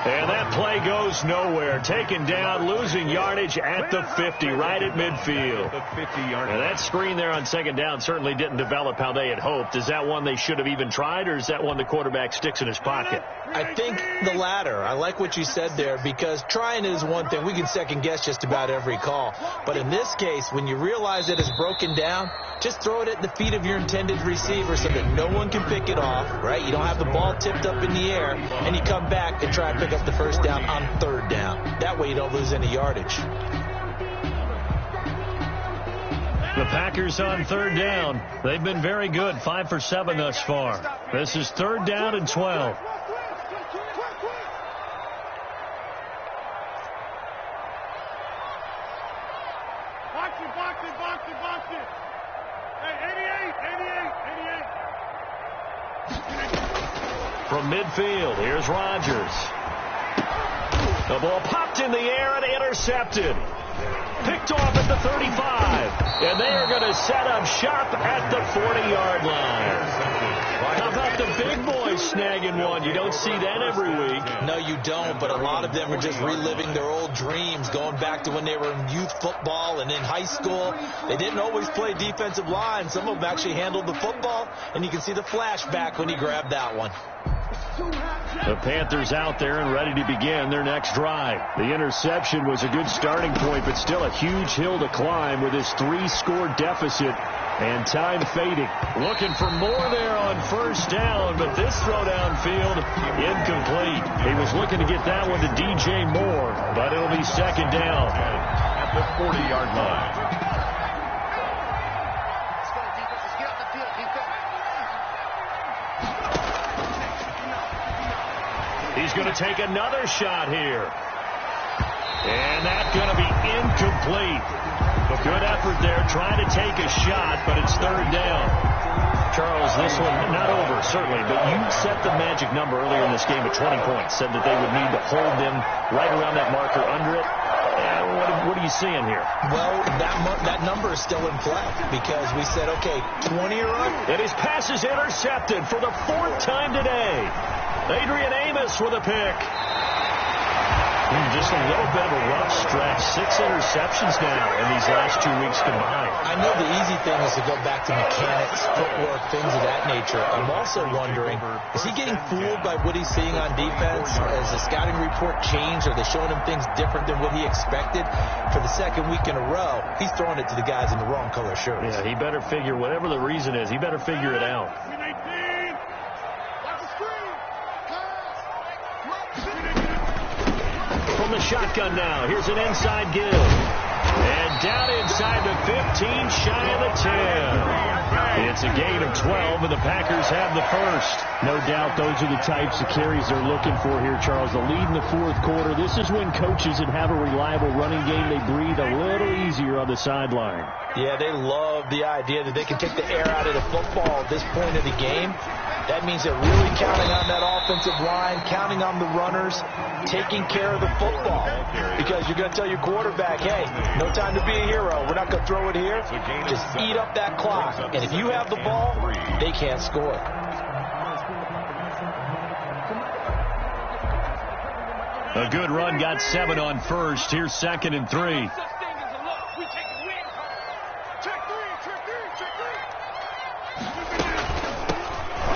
Speaker 2: And that play goes nowhere. Taken down, losing yardage at the 50, right at midfield. The 50-yard. And that screen there on 2nd down certainly didn't develop how they had hoped. Is that one they should have even tried, or is that one the quarterback sticks in his pocket?
Speaker 4: I think the latter. I like what you said there, because trying is one thing. We can second-guess just about every call. But in this case, when you realize that it's broken down, just throw it at the feet of your intended receiver so that no one can pick it off, right? You don't have the ball tipped up in the air, and you come back and try and pick up the 1st down on 3rd down. That way you don't lose any yardage.
Speaker 2: The Packers on 3rd down. They've been very good, 5 for 7 thus far. This is 3rd down and 12.
Speaker 6: Box it. Hey, 88.
Speaker 2: From midfield, here's Rodgers. The ball popped in the air and intercepted. Picked off at the 35. And they are going to set up shop at the 40-yard line. How about the big boys snagging one? You don't see that every week.
Speaker 4: No, you don't, but a lot of them are just reliving their old dreams, going back to when they were in youth football and in high school. They didn't always play defensive line. Some of them actually handled the football, and you can see the flashback when he grabbed that one.
Speaker 2: The Panthers out there and ready to begin their next drive. The interception was a good starting point, but still a huge hill to climb with his 3-score deficit and time fading. Looking for more there on 1st down, but this throw downfield incomplete. He was looking to get that one to DJ Moore, but it'll be 2nd down
Speaker 3: at the 40-yard line.
Speaker 2: He's going to take another shot here. And that's going to be incomplete. A good effort there trying to take a shot, but it's 3rd down. Charles, this one not over, certainly, but you set the magic number earlier in this game at 20 points, said that they would need to hold them right around that marker under it.
Speaker 5: What are you seeing here?
Speaker 4: Well, that number is still in play because we said, okay, 20 or up.
Speaker 2: And his pass is intercepted for the 4th time today. Adrian Amos with a pick.
Speaker 5: Just a little bit of a rough stretch. 6 interceptions now in these last 2 weeks combined.
Speaker 4: I know the easy thing is to go back to mechanics, footwork, things of that nature. I'm also wondering, is he getting fooled by what he's seeing on defense? Has the scouting report changed? Are they showing him things different than what he expected? For the 2nd week in a row, he's throwing it to the guys in the wrong color shirts.
Speaker 5: Yeah, he better figure, whatever the reason is, he better figure it out.
Speaker 2: From the shotgun now. Here's an inside give. And down inside the 15, shy of the 10. It's a gain of 12, and the Packers have the first.
Speaker 5: No doubt those are the types of carries they're looking for here, Charles. The lead in the 4th quarter. This is when coaches that have a reliable running game, they breathe a little easier on the sideline.
Speaker 4: Yeah, they love the idea that they can take the air out of the football at this point of the game. That means they're really counting on that offensive line, counting on the runners, taking care of the football. Because you're going to tell your quarterback, hey, no time to be a hero. We're not going to throw it here. Just eat up that clock. And if you have the ball, they can't score.
Speaker 2: A good run, got 7 on first. Here's 2nd and 3.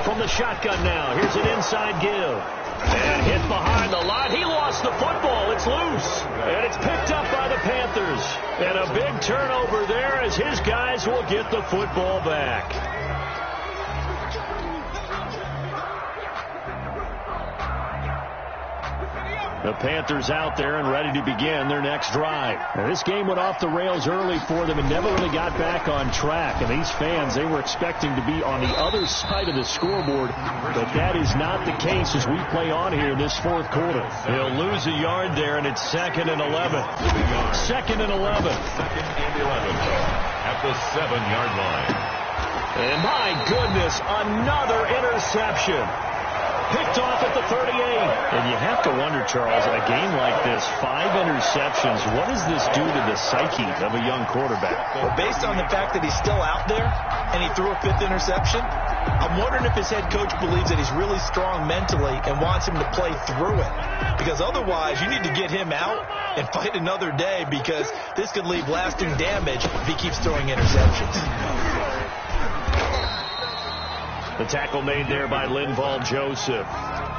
Speaker 2: From the shotgun now. Here's an inside give. And hit behind the line. He lost the football. It's loose. And it's picked up by the Panthers. And a big turnover there as his guys will get the football back. The Panthers out there and ready to begin their next drive.
Speaker 5: Now, this game went off the rails early for them and never really got back on track. And these fans, they were expecting to be on the other side of the scoreboard, but that is not the case as we play on here in this 4th quarter.
Speaker 2: He'll lose a yard there, and it's 2nd and 11. 2nd and 11.
Speaker 3: 2nd and 11 at the 7-yard line.
Speaker 2: And my goodness, another interception. Picked off at the 38.
Speaker 5: And you have to wonder, Charles, a game like this, 5 interceptions, what does this do to the psyche of a young quarterback?
Speaker 4: Well, based on the fact that he's still out there and he threw a 5th interception, I'm wondering if his head coach believes that he's really strong mentally and wants him to play through it. Because otherwise, you need to get him out and fight another day, because this could leave lasting damage if he keeps throwing interceptions.
Speaker 2: The tackle made there by Linval Joseph.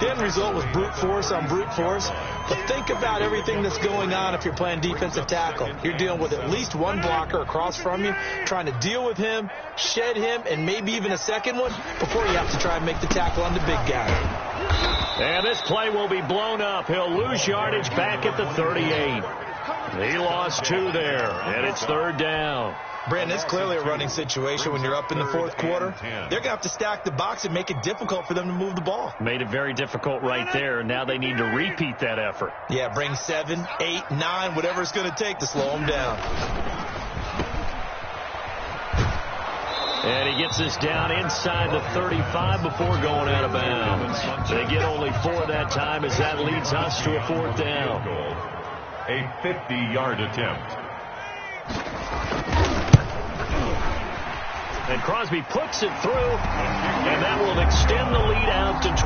Speaker 4: The end result was brute force on brute force. But think about everything that's going on if you're playing defensive tackle. You're dealing with at least one blocker across from you, trying to deal with him, shed him, and maybe even a second one before you have to try and make the tackle on the big guy.
Speaker 2: And this play will be blown up. He'll lose yardage back at the 38. He lost 2 there, and it's 3rd down.
Speaker 4: Brandon, it's clearly a running situation when you're up in the 4th quarter. They're going to have to stack the box and make it difficult for them to move the ball.
Speaker 5: Made it very difficult right there. Now they need to repeat that effort.
Speaker 4: Yeah, bring 7, 8, 9, whatever it's going to take to slow them down.
Speaker 2: And he gets us down inside the 35 before going out of bounds. They get only 4 that time as that leads us to a 4th down.
Speaker 3: A 50-yard attempt.
Speaker 2: And Crosby puts it through, and that will extend the lead out to 24.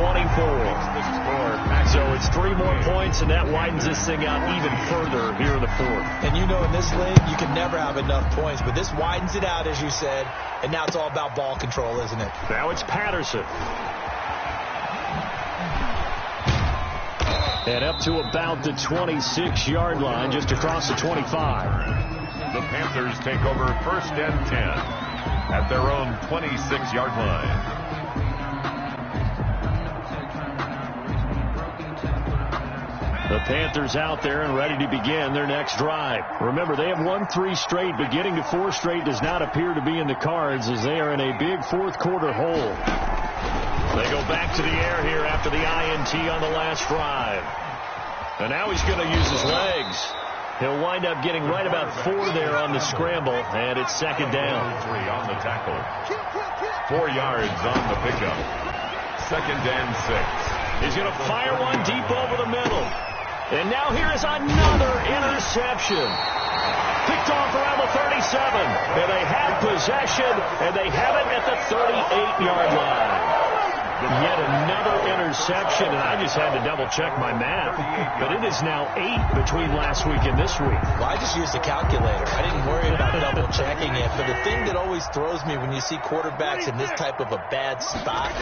Speaker 2: So it's 3 more points, and that widens this thing out even further here in the 4th.
Speaker 4: And you know, in this league, you can never have enough points, but this widens it out, as you said, and now it's all about ball control, isn't it?
Speaker 2: Now it's Patterson.
Speaker 5: And up to about the 26-yard line, just across the 25.
Speaker 3: The Panthers take over 1st and 10. At their own 26-yard line.
Speaker 5: The Panthers out there and ready to begin their next drive. Remember, they have won 3 straight, but getting to 4 straight does not appear to be in the cards as they are in a big 4th quarter hole.
Speaker 2: They go back to the air here after the INT on the last drive. And now he's going to use his legs.
Speaker 5: He'll wind up getting right about 4 there on the scramble, and it's 2nd down.
Speaker 3: 3 on the tackle. 4 yards on the pickup. 2nd and 6.
Speaker 2: He's going to fire one deep over the middle.
Speaker 5: And now here is another interception. Picked off around the 37. And they have possession, and they have it at the 38-yard line. Yet another interception, and I just had to double-check my math. But it is now 8 between last week and this week.
Speaker 4: Well, I just used a calculator. I didn't worry about double-checking it. But the thing that always throws me when you see quarterbacks in this type of a bad spot,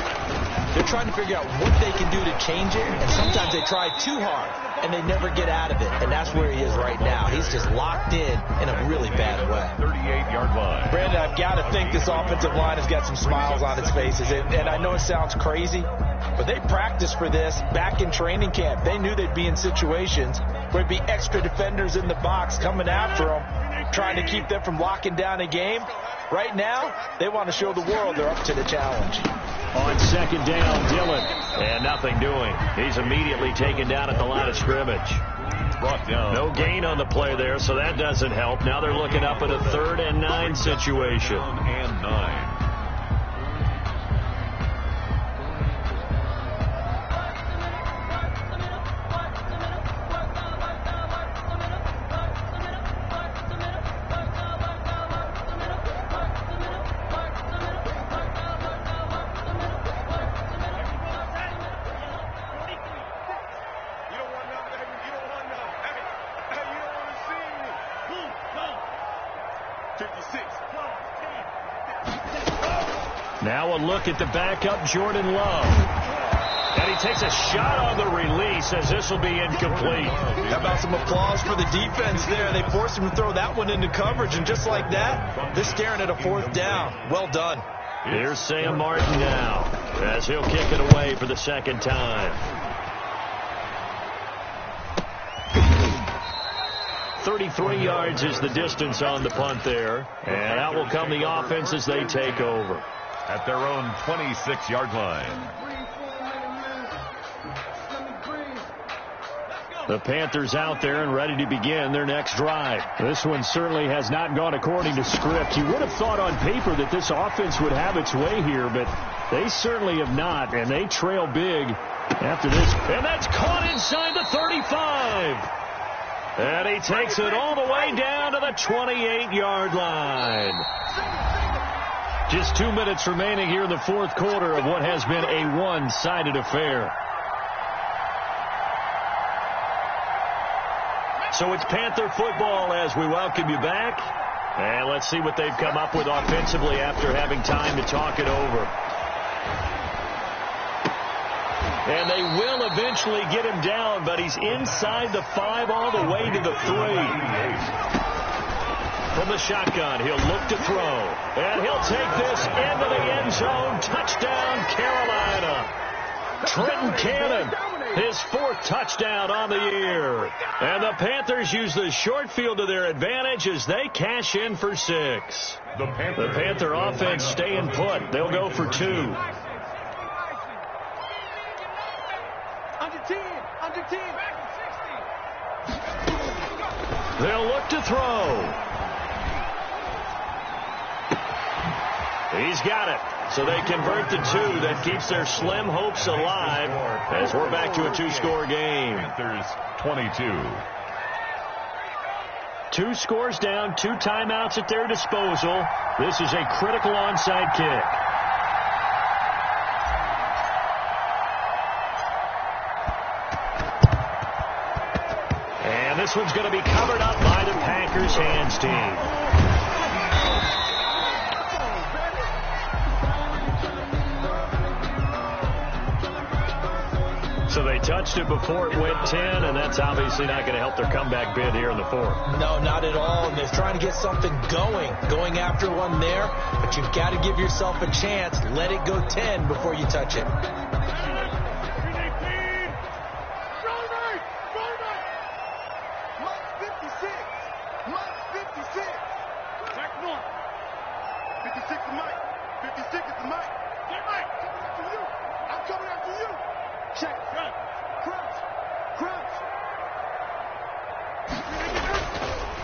Speaker 4: they're trying to figure out what they can do to change it, and sometimes they try too hard, and they never get out of it. And that's where he is right now. He's just locked in a really bad way.
Speaker 3: 38-yard line.
Speaker 4: Brandon, I've got to think this offensive line has got some smiles on its faces. And I know it sounds crazy, but they practiced for this back in training camp. They knew they'd be in situations where there'd be extra defenders in the box coming after them, trying to keep them from locking down a game. Right now, they want to show the world they're up to the challenge.
Speaker 5: On second down, Dillon. And nothing doing. He's immediately taken down at the line of scrimmage.
Speaker 3: Brought down.
Speaker 5: No gain on the play there, so that doesn't help. Now they're looking up at a 3rd and 9 situation.
Speaker 3: 3rd and 9.
Speaker 5: Now a look at the backup, Jordan Love. And he takes a shot on the release as this will be incomplete.
Speaker 4: How about some applause for the defense there? They forced him to throw that one into coverage, and just like that, they're staring at a 4th down. Well done.
Speaker 5: Here's Sam Martin now as he'll kick it away for the second time. 33 yards is the distance on the punt there. And out will come the offense as they take over.
Speaker 3: At their own 26-yard line.
Speaker 5: The Panthers out there and ready to begin their next drive. This one certainly has not gone according to script. You would have thought on paper that this offense would have its way here, but they certainly have not, and they trail big after this. And that's caught inside the 35. And he takes it all the way down to the 28-yard line. Just 2 minutes remaining here in the 4th quarter of what has been a one-sided affair. So it's Panther football as we welcome you back. And let's see what they've come up with offensively after having time to talk it over. And they will eventually get him down, but he's inside the 5 all the way to the 3. From the shotgun, he'll look to throw. And he'll take this into the end zone. Touchdown, Carolina. Trenton Cannon, his 4th touchdown on the year. And the Panthers use the short field to their advantage as they cash in for 6. The Panther offense staying put. They'll go for 2.
Speaker 1: Under 10.
Speaker 5: They'll look to throw. He's got it. So they convert the 2. That keeps their slim hopes alive as we're back to a 2-score game.
Speaker 3: Panthers 22.
Speaker 5: 2 scores down, 2 timeouts at their disposal. This is a critical onside kick. And this one's going to be covered up by the Packers hands team. So they touched it before it went 10, and that's obviously not going to help their comeback bid here in the 4th.
Speaker 4: No, not at all. And they're trying to get something going after one there. But you've got to give yourself a chance. Let it go 10 before you touch it.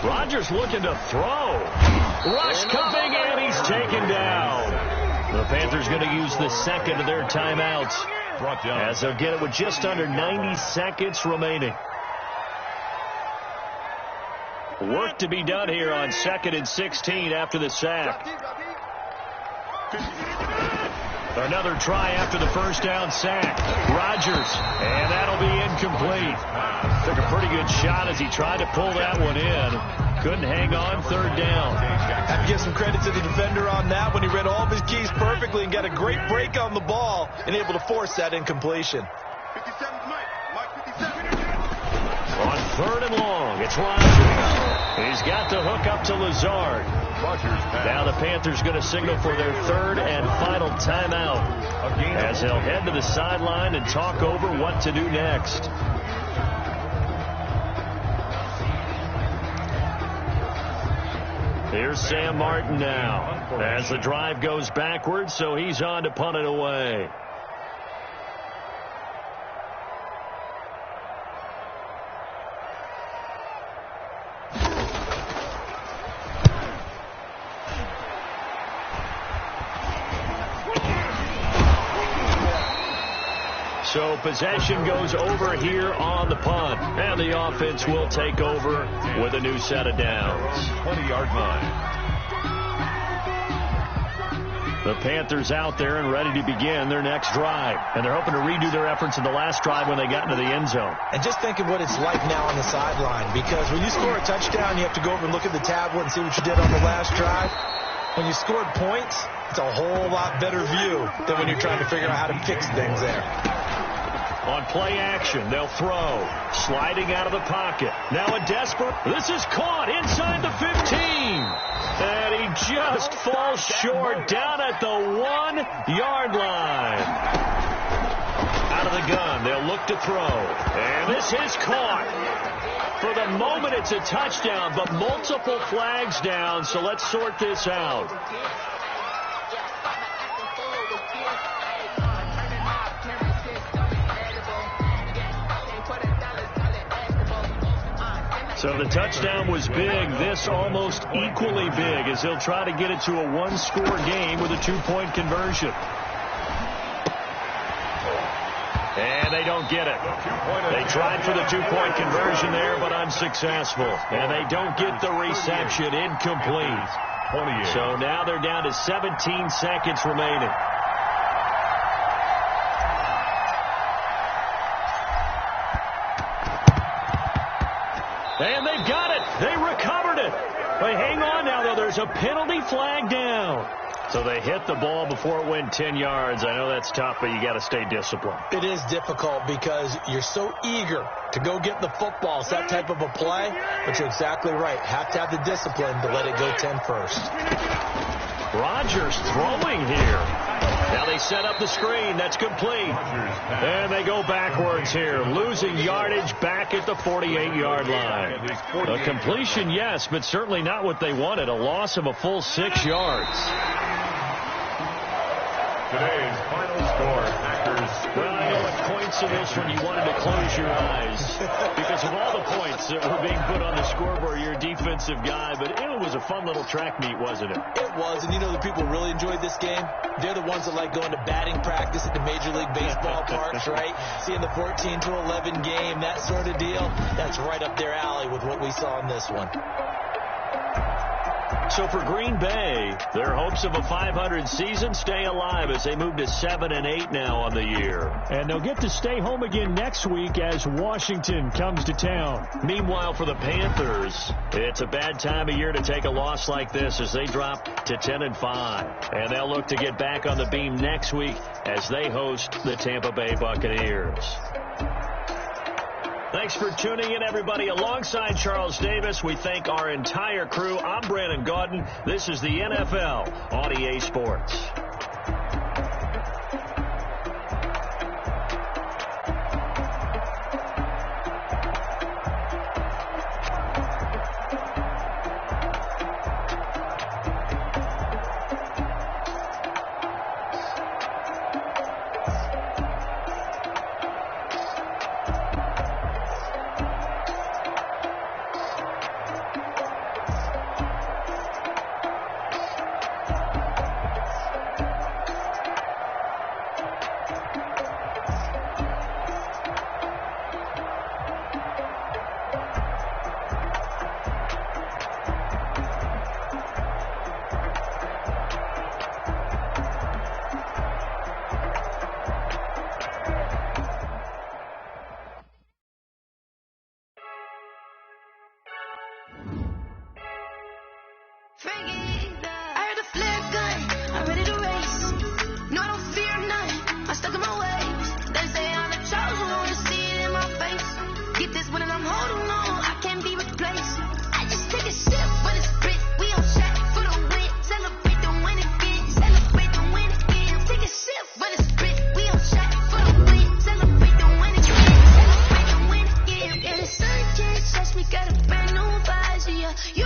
Speaker 5: Rodgers looking to throw. Rush coming, and he's taken down. The Panthers going to use the second of their timeouts as they'll get it with just under 90 seconds remaining. Work to be done here on 2nd and 16 after the sack. Another try after the first down sack. Rodgers, and that'll be incomplete. Took a pretty good shot as he tried to pull that one in. Couldn't hang on, 3rd down.
Speaker 4: Have to give some credit to the defender on that when he read all of his keys perfectly and got a great break on the ball and able to force that incompletion.
Speaker 6: 57's Mike 57.
Speaker 5: On 3rd and long, it's Rodgers. He's got the hook up to Lazard. Now the Panthers going to signal for their 3rd and final timeout as they'll head to the sideline and talk over what to do next. Here's Sam Martin now as the drive goes backwards, so he's on to punt it away. So possession goes over here on the punt. And the offense will take over with a new set of downs.
Speaker 3: 20-yard line.
Speaker 5: The Panthers out there and ready to begin their next drive. And they're hoping to redo their efforts in the last drive when they got into the end zone.
Speaker 4: And just think of what it's like now on the sideline, because when you score a touchdown, you have to go over and look at the tablet and see what you did on the last drive. When you scored points, it's a whole lot better view than when you're trying to figure out how to fix things there.
Speaker 5: On play action, they'll throw. Sliding out of the pocket. Now a desperate. This is caught inside the 15. And he just falls short down at the 1-yard line. Out of the gun, they'll look to throw. And this is caught. For the moment, it's a touchdown, but multiple flags down, so let's sort this out. So the touchdown was big. This almost equally big as they'll try to get it to a one-score game with a two-point conversion. And they don't get it. They tried for the two-point conversion there, but unsuccessful. And they don't get the reception. Incomplete. So now they're down to 17 seconds remaining. And they've got it. They recovered it. They hang on now, though. There's a penalty flag down. So they hit the ball before it went 10 yards. I know that's tough, but you got to stay disciplined.
Speaker 4: It is difficult because you're so eager to go get the football. It's that type of a play, but you're exactly right. Have to have the discipline to let it go 10 first.
Speaker 5: Rodgers throwing here. Now they set up the screen. That's complete. And they go backwards here, losing yardage back at the 48-yard line. A completion, yes, but certainly not what they wanted. A loss of a full 6 yards.
Speaker 3: Today's final score, Packers.
Speaker 5: Well, I know what points in this when you wanted to close your eyes. Because of all the points that were being put on the scoreboard, you're a defensive guy. But it was a fun little track meet, wasn't it?
Speaker 4: It was, and you know the people really enjoyed this game? They're the ones that like going to batting practice at the Major League Baseball parks, right? Seeing the 14-11 game, that sort of deal. That's right up their alley with what we saw in this one.
Speaker 5: So for Green Bay, their hopes of a 500 season stay alive as they move to 7-8 now on the year. And they'll get to stay home again next week as Washington comes to town. Meanwhile, for the Panthers, it's a bad time of year to take a loss like this as they drop to 10-5. And they'll look to get back on the beam next week as they host the Tampa Bay Buccaneers. Thanks for tuning in, everybody. Alongside Charles Davis, we thank our entire crew. I'm Brandon Gaudin. This is the NFL on EA Sports.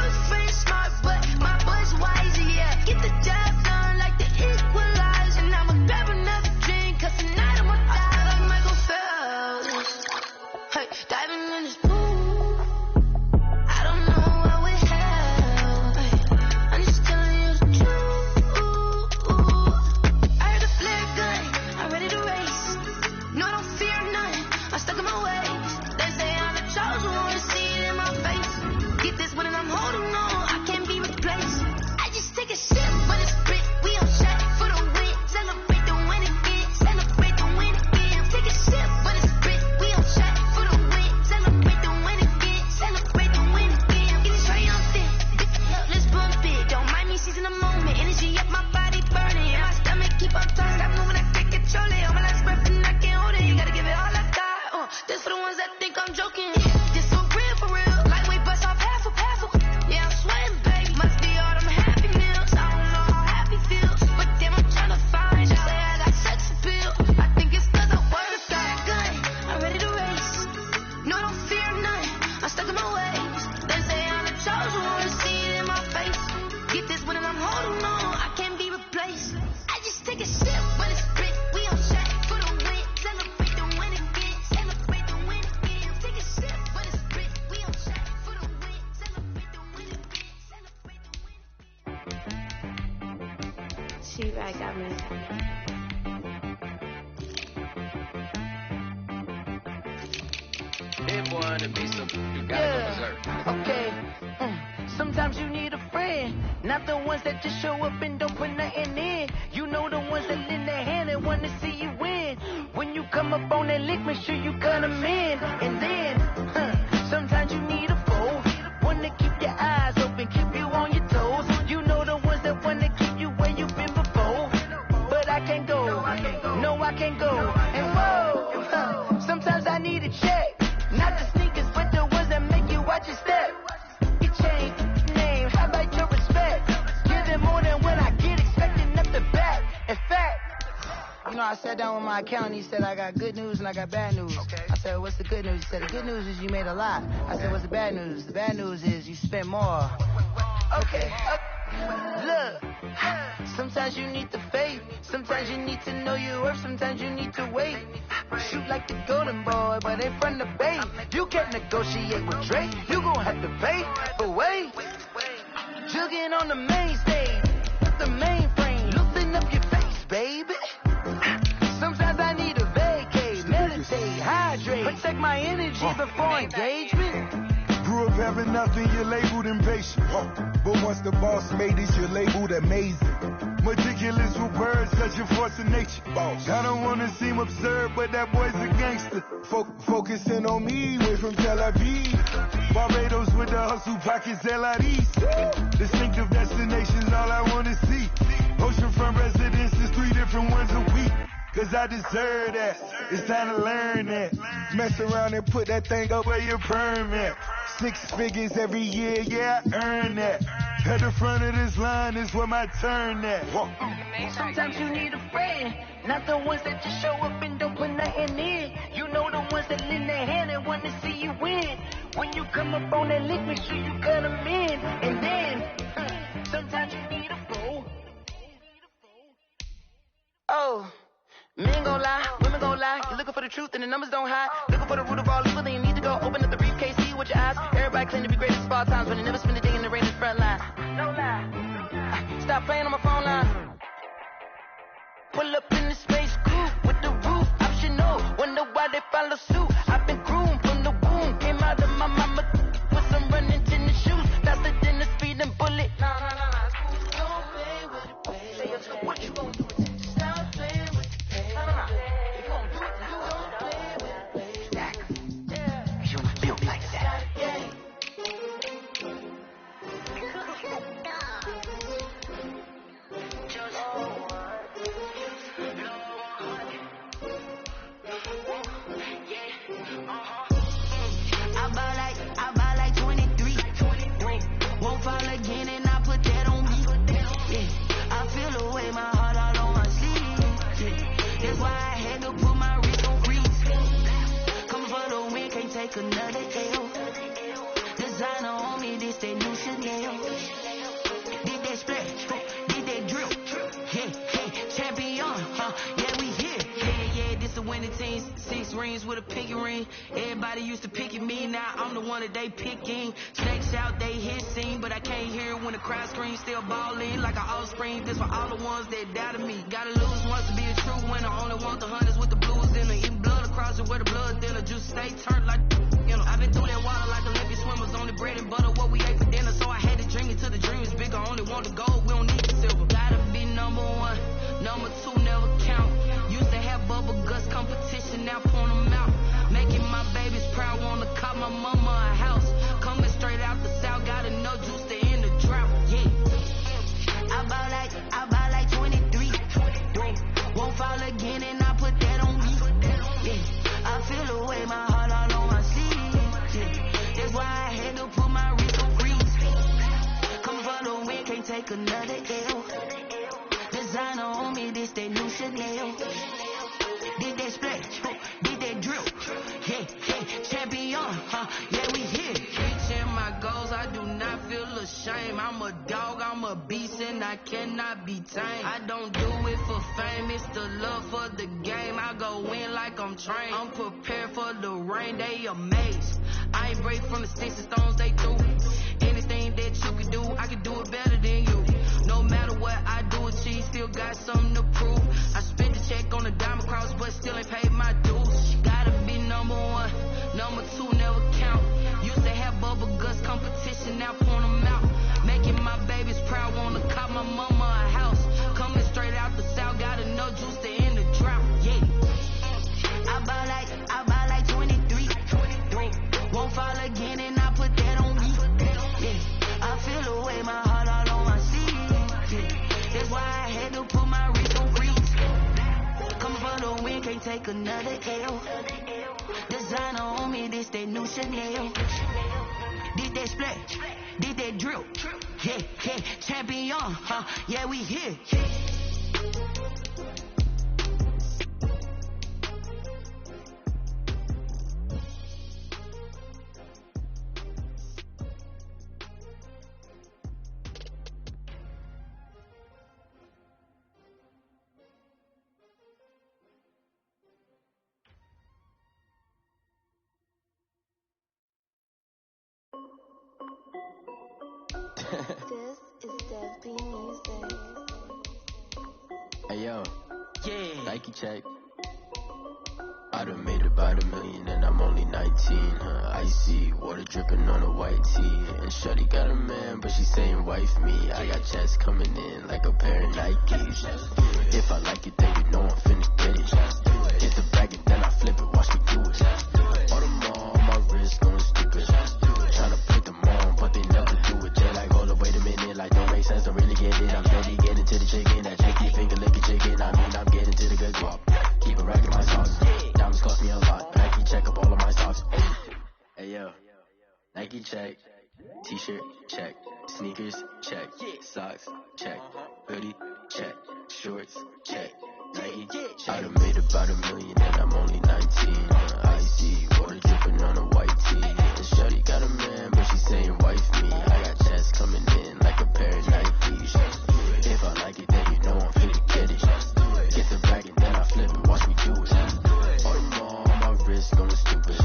Speaker 7: was friend smart, but my boy's wiser, yeah. Get the job done like the equalizer. And I'ma grab another drink, cause tonight I'ma die like Michael Phelps. Hey, diving in this pool. I don't know what we have. Hey, I'm just telling you the truth. I heard the flare gun, I'm ready to race. No, I don't fear nothing, I'm stuck in my ways. They say I'm the chosen one, see it in my face. Get this one and I'm holding on, I can't be replaced. I just take a sip, but it's brick, we on shot for the win. Celebrate the win again, celebrate the win again. Take a sip, but it's brick, we on shot for the win. Celebrate the win again, celebrate the win again. Getting triumphant, let's bump it. Don't mind me seizing the moment, energy up my body burning. And my stomach keep on turning, stop moving, I can't control it. On my last breath and I can't hold it, you gotta give it all I got. This for the ones that think I'm joking. This for real, lightweight bust off half a. Yeah, I'm sweating, baby. Must be all them happy meals. I don't know how happy feels, but damn, I'm trying to find. She say I got sex appeal. I think it's cause I wear the fat gun. I'm ready to race. No, I don't fear nothing, I'm stuck in my ways. They say I'm the chosen one, see it in my face. Get this one and I'm holding on, I can't be replaced. I just take a sip, but it's brick, we on shot for the win. Celebrate the win again, celebrate the win again. Take a sip, but it's brick, we on shot for the win. Celebrate the win again, celebrate the win again. She right got me.
Speaker 1: It wanna be something you gotta go berserk.
Speaker 8: Okay. Sometimes you need a friend, not the ones that just show up and don't put nothing in. You know the ones that lend their hand and want to see you win. When you come up on that lick, make sure you cut them in. And then, sometimes you need a foe, one to keep your eyes open, keep you on your toes. You know the ones that want to keep you where you've been before. But I can't go, no I can't go. And whoa, sometimes I need a check, not the sneakers, but the ones that make you watch your step. You change name, how about your respect? Give them more than what I get, expecting up the back. In fact, you know, I sat down with my accountant, he said I got good news and I got bad news. Okay. I said, what's the good news? He said, the good news is you made a lot. I said, what's the bad news? The bad news is you spent more. Okay. Look, sometimes you need the faith, sometimes you need to know your worth, sometimes you need to wait. Shoot like the golden boy, but in front of the bay. You can't negotiate with Drake, you gon' have to pay. But wait, jugging on the main stage, the mainframe, loosen up your face, baby. Sometimes I need a vacate, meditate, hydrate, protect my energy before engagement.
Speaker 9: Grew up having nothing, you're labeled impatient. But once the boss made it, you're labeled amazing. Meticulous with words, such a force of nature. I don't wanna seem absurd, but that boy's a gangster. Focusing on me, way from Tel Aviv. Barbados with the hustle pockets, LIDs. Distinctive destinations, all I wanna see. Oceanfront residences, 3 different ones a week. Cause I deserve that, it's time to learn that. Mess around and put that thing up where your permit. 6 figures every year, yeah, I earn that. At the front of this line is where my turn at.
Speaker 8: Sometimes you need a friend, not the ones that just show up and don't put nothing in. You know the ones that lend their hand and want to see you win. When you come up on that lick, make sure you cut them in. And then, sometimes you need a foe. Oh. Men gon' lie, women gon' lie. You're looking for the truth and the numbers don't hide. Looking for the root of all evil, then you need to go open up the briefcase, see with your eyes. Everybody claim to be great at all times, but they never spend a day in the Raiders front line. No lie. Stop playing on my phone line. Pull up in the space coupe with the roof optional. Wonder why they follow suit. I've been groomed from the womb. Came out of my mama with some running tennis shoes. Faster than the speeding bullet. No. Don't play with it, baby. What you gon' do? Stop playing with it. If you gon' do it, don't play with it, baby. Exactly. Yeah. You feel like that. Did that splash, did that drill. Yeah, champion, yeah, we here. Yeah, this a winning team. 6 rings with a pinky ring. Everybody used to pick at me, now I'm the one that they picking. Snakes out, they hit scene, but I can't hear when the crowd screams. Still balling like an offspring. This for all the ones that doubted me. Gotta lose once to be a true winner. Only want the hunters with the blues in it. Eating blood across it where the blood thinner. Juice stay turned like, you know. I've been through that water like Olympic swimmers. Only bread and butter, what we ate for dinner. So I had to drink it till the dream is bigger. Only want the gold, we don't need the silver. Gotta be number 1, number 2 never count. Used to have bubble guts competition, now point them out. Making my babies proud, wanna cop my mama a house. Coming straight out the south, gotta know juice to end the drought. Yeah, I buy like 23. Won't fall again, and I put that on me. Yeah, I feel the way, my heart all on my sleeve. Yeah, that's why I had to put my wrist on freeze. Come for the win, can't take another L. Designer on me, this that new Chanel. Did that splash, did that drill. Yeah, champion, yeah, we here. Reaching my goals, I do not feel ashamed. I'm a dog, I'm a beast, and I cannot be tamed. I don't do it for fame, it's the love for the game. I go in like I'm trained. I'm prepared for the rain, they amazed. I ain't break from the sticks and stones they threw. Anything that you can do, I can do it better than you. No matter what I do, achieve, still got something to prove. I spent the check on the diamond cross, but still ain't paid my dues. Gotta be number 1, number 2 never count. Used to have bubble guts competition, now point them out. Making my babies proud, wanna cop my mama a house. Coming straight out the south, gotta know juice to end the drought. Yeah, I buy like 23. Won't fall again, and I put that on me. Yeah, I feel the way, my heart all on my sleeve. Yeah, that's why I had to put my wrist on freeze. Coming for the win, can't take another L. Designer on me, this that new Chanel. Did that splash, did that drill. Yeah, champion, yeah, we here.
Speaker 7: This is Desby Music.
Speaker 1: Hey yo,
Speaker 8: Yeah,
Speaker 1: Nike check. I done made about $1 million and I'm only 19. Icy water dripping on a white tee. And Shorty got a man, but she saying wife me. I got checks coming in like a pair of Nikes. If I like it, then you know I'm finna get it. Hit the bag and then I flip it, watch me do it. All them on my wrist going stupid. Tryna put them on, but they never do it. They like, hold up, wait a minute, like don't make sense, don't really get it. I'm steady getting to the chicken, that chicken finger licking chicken. I mean, I'm getting to the good guap. Keep it racking my sauce. Diamonds cost me a lot. Nike check up all of my socks. Hey yo, Nike check. T-shirt check. Sneakers check. Socks check. Hoodie check. Shorts check. Nike. I done made about $1 million and I'm only 19. Icy water dripping on a white tee. And Shorty got a man, but she saying wife me. I got checks coming in like a pair of Nikes. If I like it, then you know I'm finna get it. Get the bag and then I flip it, watch me do it. All them on my wrist going stupid.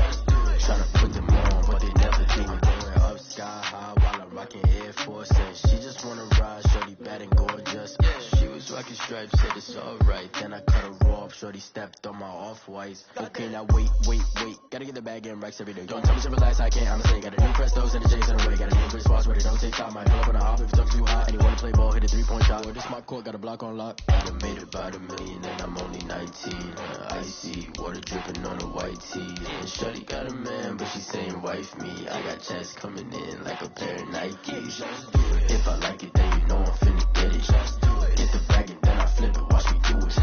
Speaker 1: Tryna put them on, but they never do it. Going up sky high while I'm rocking Air Force. And she just wanna ride, Shorty bad and gorgeous. She was rocking stripes, said it's alright. Then I cut her off, Shorty stepped on my off-whites. Okay, now wait. Gotta get the bag and racks every day. Don't tell me simple lies, I can't honestly. Got a new Prestos and the J's in the way. Got a new British spots where they don't take time. Might pull up on a hop if it's up too high. And you wanna play ball, hit a 3-point shot. Or this my court, got a block on lock. I done made about $1 million and I'm only 19. Icy water dripping on a white tee. And Shorty got a man, but she saying wife me. I got checks coming in like a pair of Nikes. If I like it, then you know I'm finna get it. Get the bag and then I flip it, watch me do it.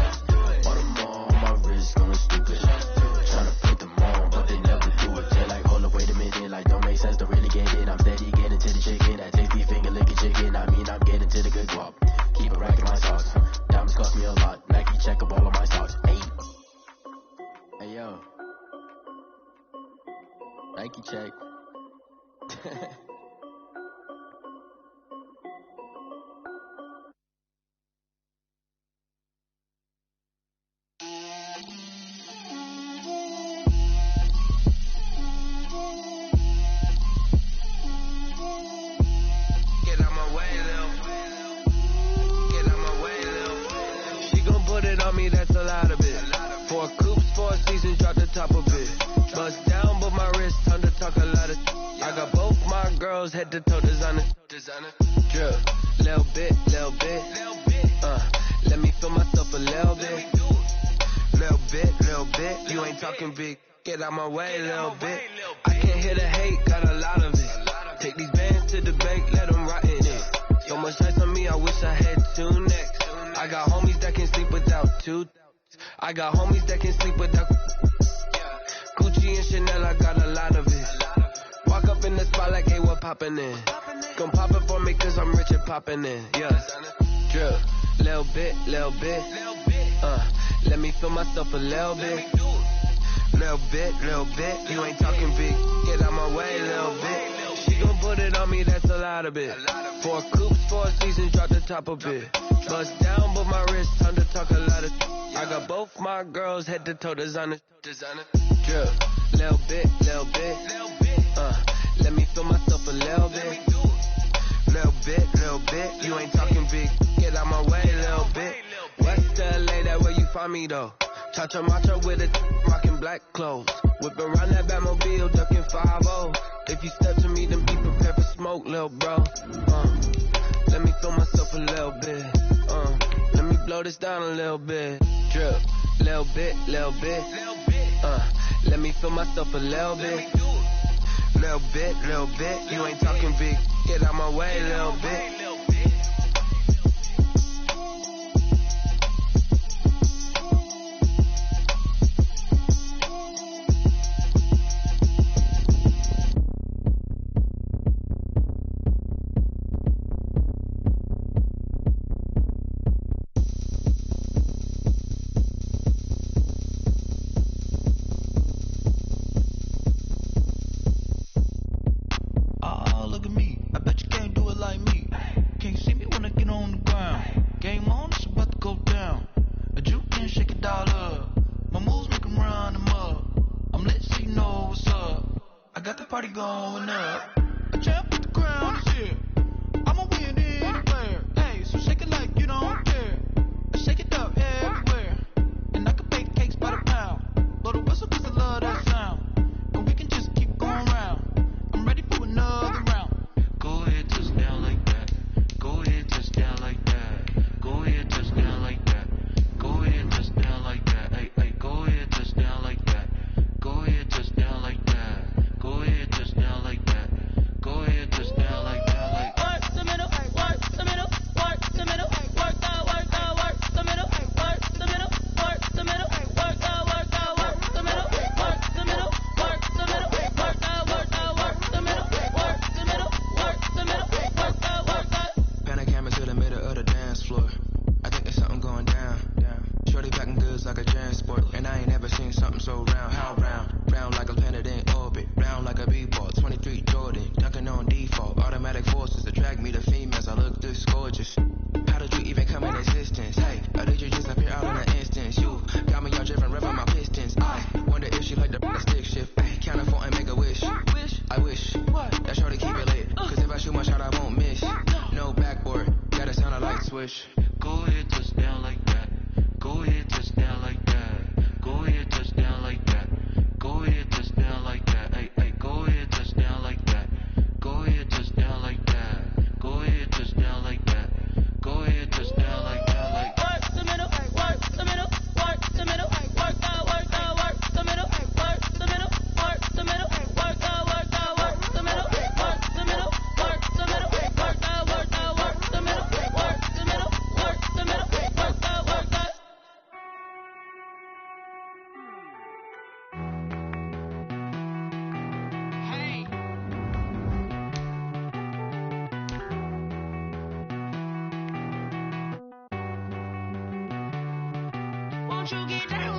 Speaker 1: All them on my wrist going stupid. Tryna put them on, but they never do it. They like, hold up, wait a minute, like don't make sense, don't really get it. I'm steady getting to the chicken, that tasty finger licking chicken. I mean, I'm getting to the good guap. Keep it racking my socks. Diamonds cost me a lot. Nike check up all of my socks. Hey yo, Nike check. on me, that's a lot of it. 4 coops, 4 seasons, drop the top of it. Bust down, but my wrist, time to talk a lot of. I got both my girls, head to toe designer. Drip, little bit. Let me feel myself a little bit. Little bit. You ain't talking big. Get out my way, little bit. I can't hear the hate, got a lot of it. Take these bands to the bank, let them rot in it. So much ice on me, I wish I had 2 necks. I got homies that can sleep without 2. I got homies that can sleep without Gucci and Chanel, I got a lot of it. Walk up in the spot like, hey, what poppin' in? Gon' pop it for me cause I'm rich and poppin' in, yeah. Drip, little bit. Let me feel myself a little bit. Little bit. You ain't talking big. Get out my way, little bit. She gon' put it on me, that's a lot of it. 4 coops, 4 seasons, drop the top of it. Bust down, but my wrist, time to talk a lot of. I got both my girls, head to toe designer. Drip, little bit. Let me feel myself a little bit. Little bit. You ain't talking big. Get out my way, little bit. West LA, that where you find me though. Cha-cha macha with it, rockin' black clothes. Whip around that Batmobile, duckin' 5-0. If you step to me, then be prepared for smoke, lil' bro. Let me feel myself a little bit. Let me blow this down a little bit. Drip, little bit. Let me feel myself a little bit. Little bit. You ain't talking big. Get out my way, little bit.
Speaker 7: Won't you get down?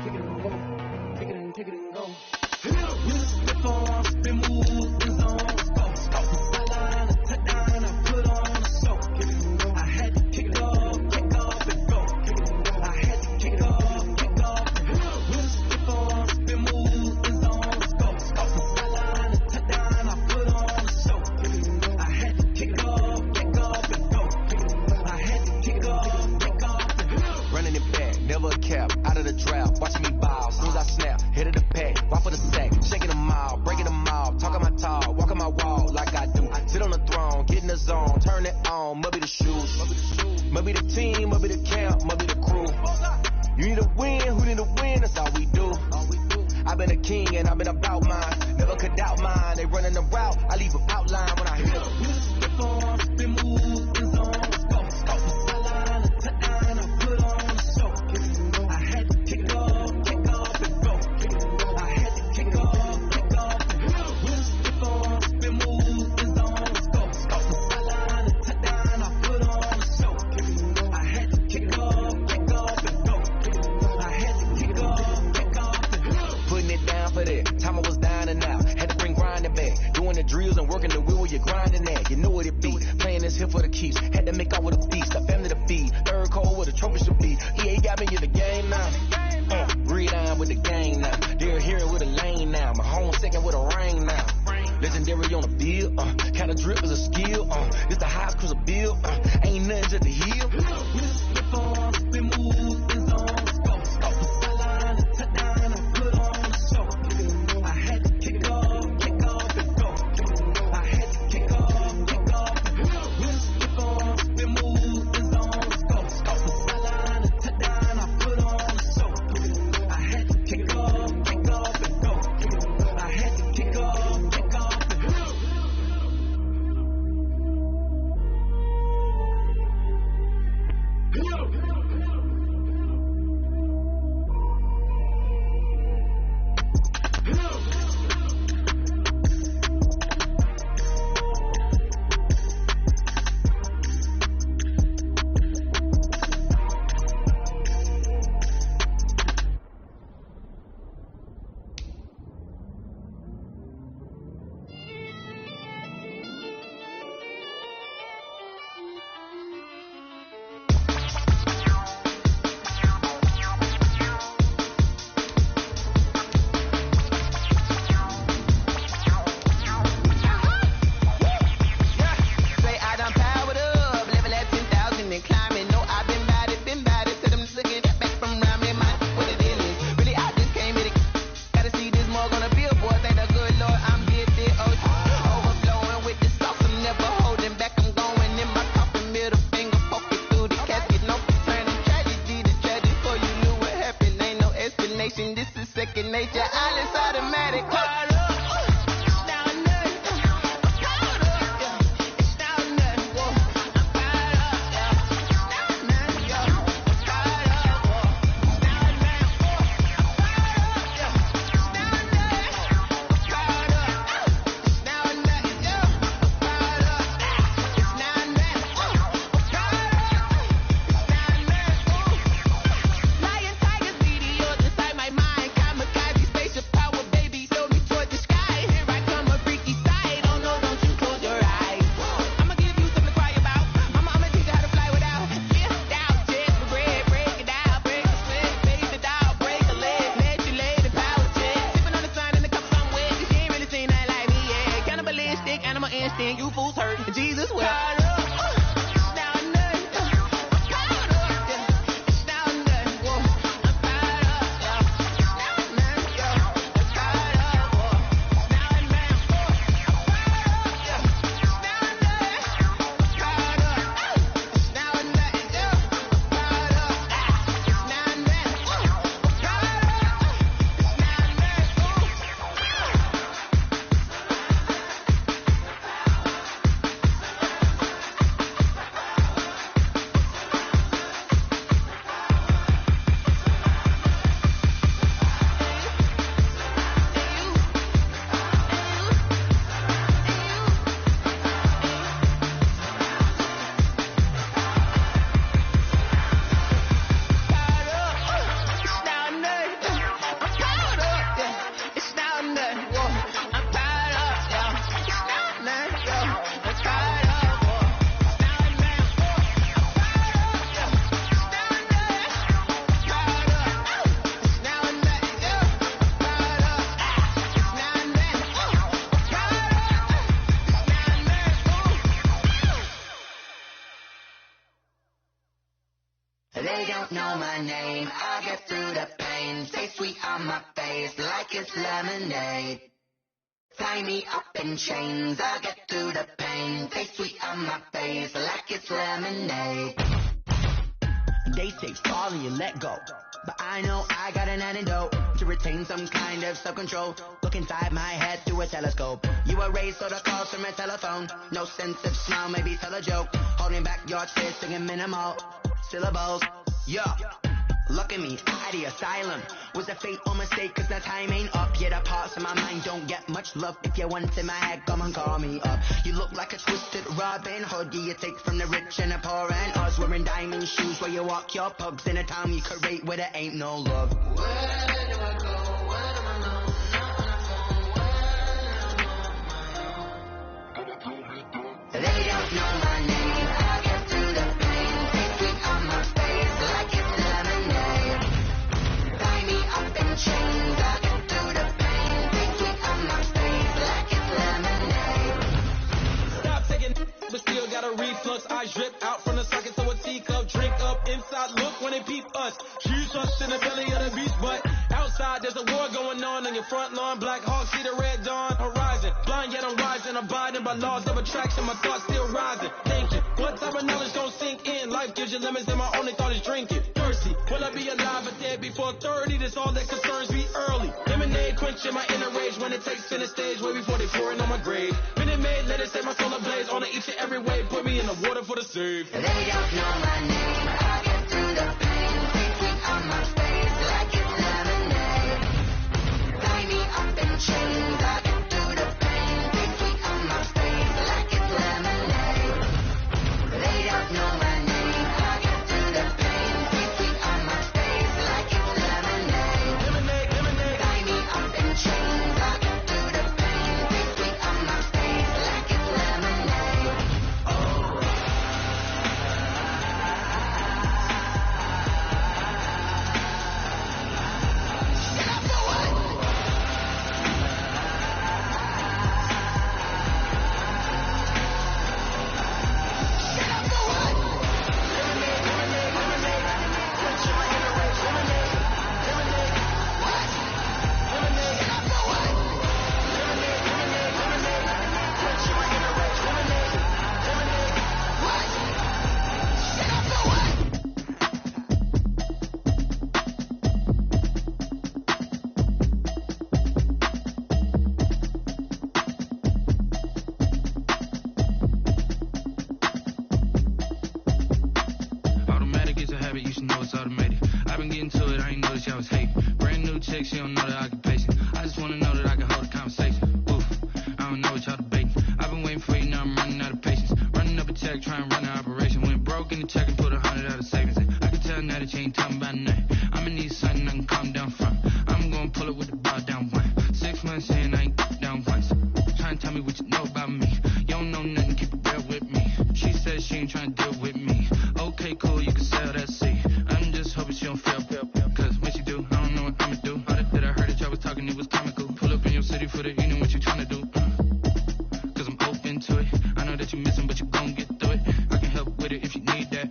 Speaker 10: take it and go. Take it and take it and go. We'll slip on, spin, move, and zone. Go, sideline, a touchdown, I put on a show. I had to kick it off, kick off and go. I had to kick it off, kick off and go. We'll slip on, spin, move, and zone. Go, sideline, a touchdown, I put on a show. I had to kick it off, kick off and go. I had to kick it off, kick off and go.
Speaker 11: Running it back, never a cap, out of the draft, watching me ball, soon as I snap, head of the pack, right for the sack, shaking them all, breaking them all, talking my talk, walking my wall like I do, sit on the throne, get in the zone, turn it on, must be the shoes, must be the team, must be the camp, must be the crew, you need a win, who need a win, that's all we do, I've been a king and I've been about mine, never could doubt mine, they running the route, I leave them outline when I hit them.
Speaker 10: Slip on, spin, move, and zone, go, sideline, a touchdown, I put on a show. I had to kick it off, kick off and go. I had to kick it off, kick off and go. We'll slip on, spin, move, and zone, go, sideline, a touchdown, I put on a show. I had to kick it off, kick off and go. I had to kick it off, kick off and go.
Speaker 11: Putting it down for that, time I was down and out, had to bring grinding back, doing the drills and working the wheel where you're grinding at, you know what it be, playing this here for the keeps, had to make out with a feast, a family to feed, third cold where the trophy should be, EA got me in the game now, read on with the game now, they're here with a lane now, my home second with a rain now, legendary on the field, kind of drip is a skill, it's the highest cruiser bill, ain't nothing just the hill.
Speaker 10: We'll slip on, spin, move, and zone, go, sideline, a touchdown, I put on a show. I had to kick it off, kick off and go. I had to kick off, kick off and go. We'll slip on, spin, move, and zone, go, sideline, a touchdown, I put on a show. I had to kick it off, kick off and go. I had to kick off, kick off and go. Say I done powered up, level at 10,000 and climbing. No, I've been bad it, to them looking back from around me. My what it is, really I just came in it. Gotta see this more gonna be a boy. Thank the good Lord, I'm gifted. Overflowing with the sauce, I'm never holding back. I'm going in my coffin, middle finger poking through the casket. No turning tragedy to tragedy. Before you knew what happened, ain't no explanation. This is second nature. All is automatic. Lion, tigers, meteors inside my mind. Kamikaze, spaceship power, baby. Show me towards the
Speaker 7: don't know my name. I'll get through the pain. Stay sweet on my face like it's lemonade. Tie me up in chains. I'll get through the pain. Stay sweet on my face like it's lemonade. They say fall and you let go, but I know I got an antidote to retain some kind of self-control. Look inside my head through a telescope. You erase all the calls from a telephone. No sense of smile, maybe tell a joke. Holding back your tears, singing minimal syllables. Yeah, look at me, out of the asylum. Was a fate or mistake, cause the time ain't up. Yet the parts of my mind don't get much love. If you want in my head, come and call me up. You look like a twisted Robin Hood. You take from the rich and the poor and us. Wearing diamond shoes where you walk your pugs in a town you create where there ain't no love. Where do I go? Where do I know? They don't know my name. I'll get through the pain. Stay sweet on my face like it's lemonade. Tie me up in chains. I'll get through the pain. Stay sweet on my face like it's lemonade.
Speaker 10: Stop taking, but still got a reflux. Eyes drip out from the socket to a teacup. Drink up inside, look when they peep us. Huge us in the belly of the beast, but outside there's a war going on your front lawn. Black Hawk see the red dawn horizon. Blind yet I'm rising, abiding by laws of attraction. My thoughts still rising. Thinking, what type of knowledge don't sink in? Life gives you lemons and my only thought is drinking. Thirsty, will I be alive or dead before 30? That's all that concerns me early. Lemonade quenching my inner rage when it takes center stage way before they pour it on my grave. Minute Maid, let it set my soul ablaze on each and every way. Put me in the water for the save.
Speaker 7: They don't know my name. I'll get through the pain. Stay sweet on my face like it's lemonade. Tie me up in chains. I'll get through the pain. Stay sweet on my face like it's lemonade. They don't know my name. I'll get through the pain. Stay sweet on my face like it's lemonade.
Speaker 10: Lemonade, lemonade.
Speaker 7: Tie me up in chains. I'll get through the pain. Stay sweet on my face like it's lemonade.
Speaker 12: Automatic is a habit, you should know it's automated. I've been getting to it, I ain't noticed y'all was hating. Brand new chick, she don't know the occupation. I just wanna know that I can hold a conversation. Oof, I don't know what y'all debating. I've been waiting for you, now I'm running out of patience. Running up a check, trying to run an operation. Went broke in the check and put 100 out of savings in. I can tell now that you ain't talking about nothing. I'ma need something I can calm down from. I'm gonna pull it with the bar down one. 6 months in, I ain't down once. Trying to tell me what you know about me. You don't know nothing, keep it real with me. She says she ain't trying to deal with me. Okay, cool, you can sell that seat. I'm just hoping she don't fail. Cause when she do, I don't know what I'ma do. All that I heard that y'all was talking, it was comical. Pull up in your city for the evening, what you trying to do? Cause I'm open to it. I know that you missing, but you gon' get through it. I can help with it if you need that.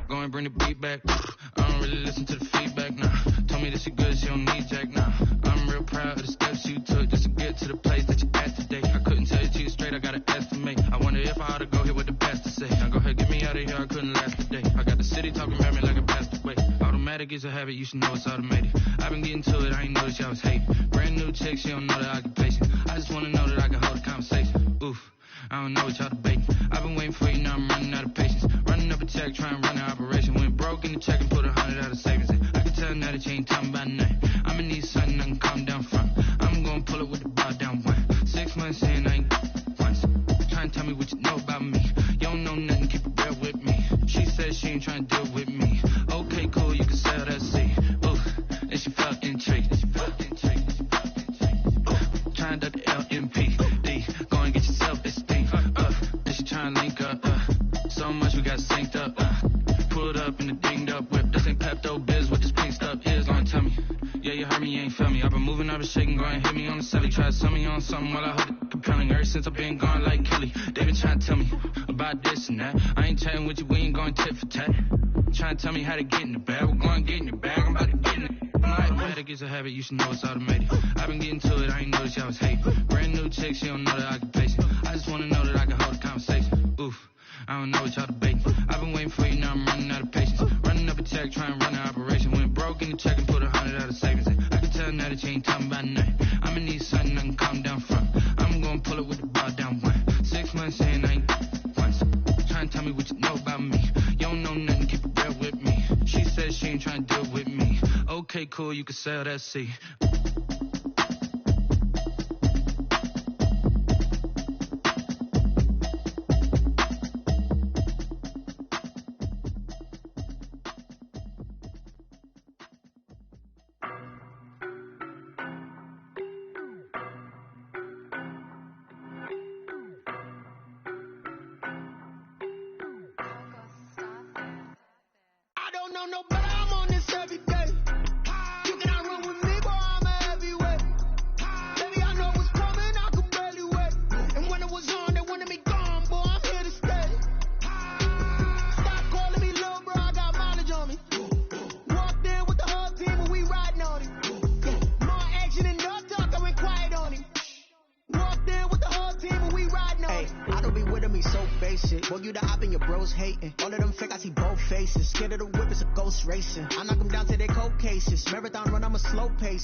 Speaker 12: Go and bring the beat back. I don't really listen to the feedback, nah. Told me that she good, she don't need jack, nah. I'm real proud of the steps you took just to get to the place that you at today. I couldn't tell you to you straight, I gotta estimate. I wonder if I ought to go here with the best to say. Now go ahead, get me out of here, I couldn't last today. I got the city talking about me like a passed away. Automatic is a habit, you should know it's automated. I've been getting to it, I ain't noticed y'all was hating. Brand new chick, she don't know the occupation. I just wanna know that I can hold a conversation. Oof, I don't know what y'all debating. I've been waiting for you, now I'm running out of patience. Running up a check, trying to run an operation. Went broke in the check and put 100 out of savings in. I can tell now that you ain't talking about nothing. I'ma need something I can calm down from. I'm gonna pull it with the bar down one. 6 months in, I ain't once. Trying to tell me what you know about me. You don't know nothing, keep it real with me. She says she ain't trying to deal with me. Okay, cool, you can sell that seat. Oof, and she felt intrigued. Trying to duck the LMP. Go and get your self-esteem. And she trying to link up. So much we got synced up. Pulled up in the dinged up whip. This ain't Pepto-Biz, what this pink stuff is. Long tell me. Yeah, you heard me, you ain't feel me. I've been moving, I've been shaking, go and hit me on the celly. Try to sell me on something while I hold it compelling. Ever since I've been gone like Kelly, they been trying to tell me about this and that. I ain't chatting with you, we ain't going tit for tat. Trying to tell me how to get in the bag. We're going to get in the bag. I'm about to get in it. I'm like, it's a habit, you should know it's automated. I've been getting to it, I ain't noticed y'all was hating. Brand new chick, she don't know that I can pace it. I just wanna know that I can hold a conversation. Oof, I don't know what y'all debating. I've been waiting for you, now I'm running out of patience. Running up a check, trying to run an operation. Went broke in the check and put 100 out of savings in. I can tell now that you ain't talking about nothing. I'ma need something I can calm down from. I'm gonna pull it with the bar down one. 6 months in, I ain't once. Trying to tell me what you know about me. You don't know nothing, keep it real with me. She says she ain't trying to deal with me. Okay, cool, you can sell that seat.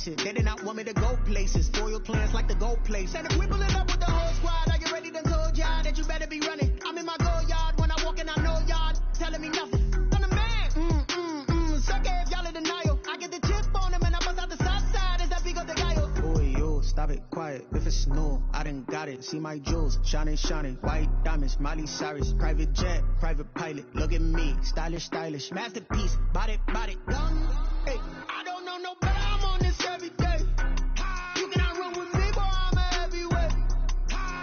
Speaker 13: They did not want me to go places. Spoil plans like the gold place. And if we pull it up with the whole squad, are you ready to told y'all that you better be running? I'm in my go yard when I walk in, I know y'all telling me nothing. I'm the man. Suck it if y'all in denial. I get the chip on them and I bust out the south side as that Pico de Gallo. Boy, yo, stop it, quiet. If it's snow, I done got it. See my jewels, shining, shining. White diamonds, Miley Cyrus. Private jet, private pilot. Look at me, stylish, stylish. Masterpiece, body, body, done. Hey, I don't know no better. I'm on this every day. You cannot run with me, boy, I'm a heavyweight.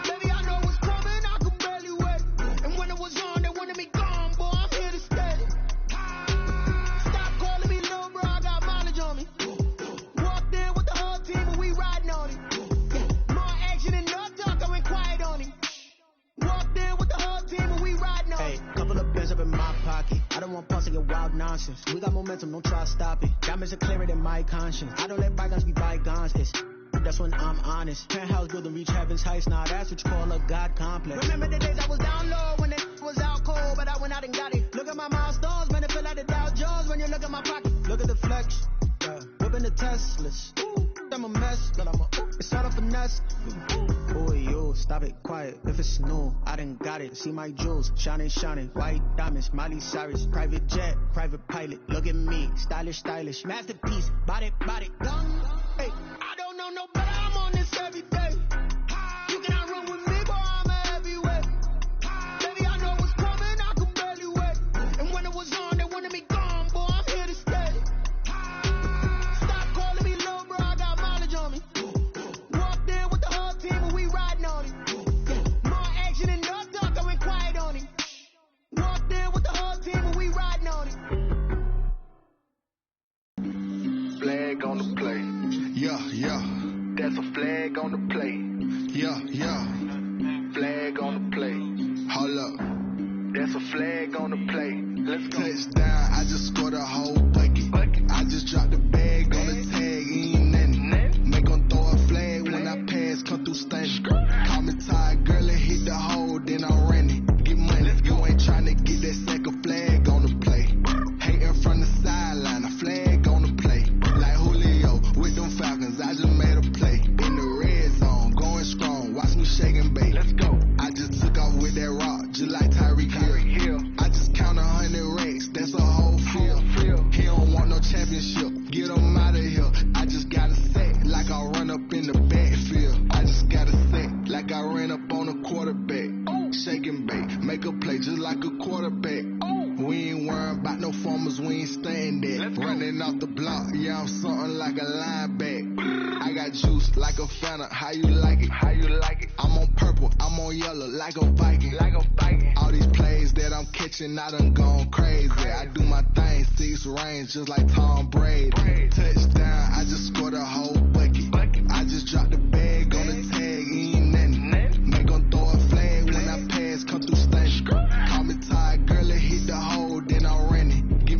Speaker 13: Baby, I know what's coming, I could barely wait. And when it was on, they wanted me gone, boy, I'm here to stay. Stop calling me little bro, I got mileage on me. Walked in with the whole team and we riding on it. More action and no talk, I went quiet on him. Walked in with the whole team and we riding on it. Hey, couple of bands up in my pocket. I don't want pause to get wild nonsense. We got momentum, don't try to stop it. Diamonds are clearer than my conscience. I don't let bygones be bygones. That's when I'm honest. Penthouse building reach heaven's heights. Now that's what you call a God complex. Remember the days I was down low when it was out cold, but I went out and got it. Look at my milestones, man, it feel like the Dow Jones when you look at my pocket. Look at the flex, whipping the Teslas. I'm a mess, but it's all a finesse. Boy, yo, stop it, quiet. If it's new, I done got it. See my jewels, shining, shining. White diamonds, Miley Cyrus. Private jet, private pilot. Look at me, stylish, stylish. Masterpiece, body, body, done. Hey, I don't know no better. I'm on this every day. You cannot run with me, boy, I'm a heavyweight. Baby, I know what's coming, I could barely wait. And when it was on, they wanted me gone, boy, I'm here to stay. Stop calling me little bro, I got mileage on me. Walked in with the whole team and we riding on it. More action and no talk, I went quiet on him. Walked in with the whole team and we riding on it.
Speaker 14: Flag on the play. Yeah, yeah. That's a flag on the play. Yeah, yeah. Flag on the play. Hold up. That's a flag on the play. Let's go. Touchdown, I just scored a whole bucket. I just dropped the bag on the tag, ain't nothing. Make them throw a flag when I pass, come through stunning. Call me tired, girl, and hit the hole, then I'm running. Get money, you ain't trying to get that second flag on the play. Hating from the sideline, a flag on the play. Like Julio with them Falcons, I just made a play. In the red zone, going strong, watch me shake and bake. Let's go. I just took off with that rock, just like Tyreek Hill. I just count 100 racks, that's a whole field. He don't want no championship, get him out of here. I just got a set, like I run up in the backfield. I just got a set, like I ran up on a quarterback. Shake and bake, make a play just like a quarterback. We ain't worrying about no formers, we ain't staying there. Running off the block, yeah, I'm something like a linebacker. I got juice like a Fanta, how you like it? How you like it? I'm on purple, I'm on yellow, like a Viking. Like a Viking. All these plays that I'm catching, I done gone crazy. I do my thing, 6 range, just like Tom Brady. Touchdown, I just scored a whole bucket. I just dropped the bag on the tag, ain't nothing. Make them throw a flag when I pass, come through stunning. Call me tired, girl, and hit the hole, then I'm running. Get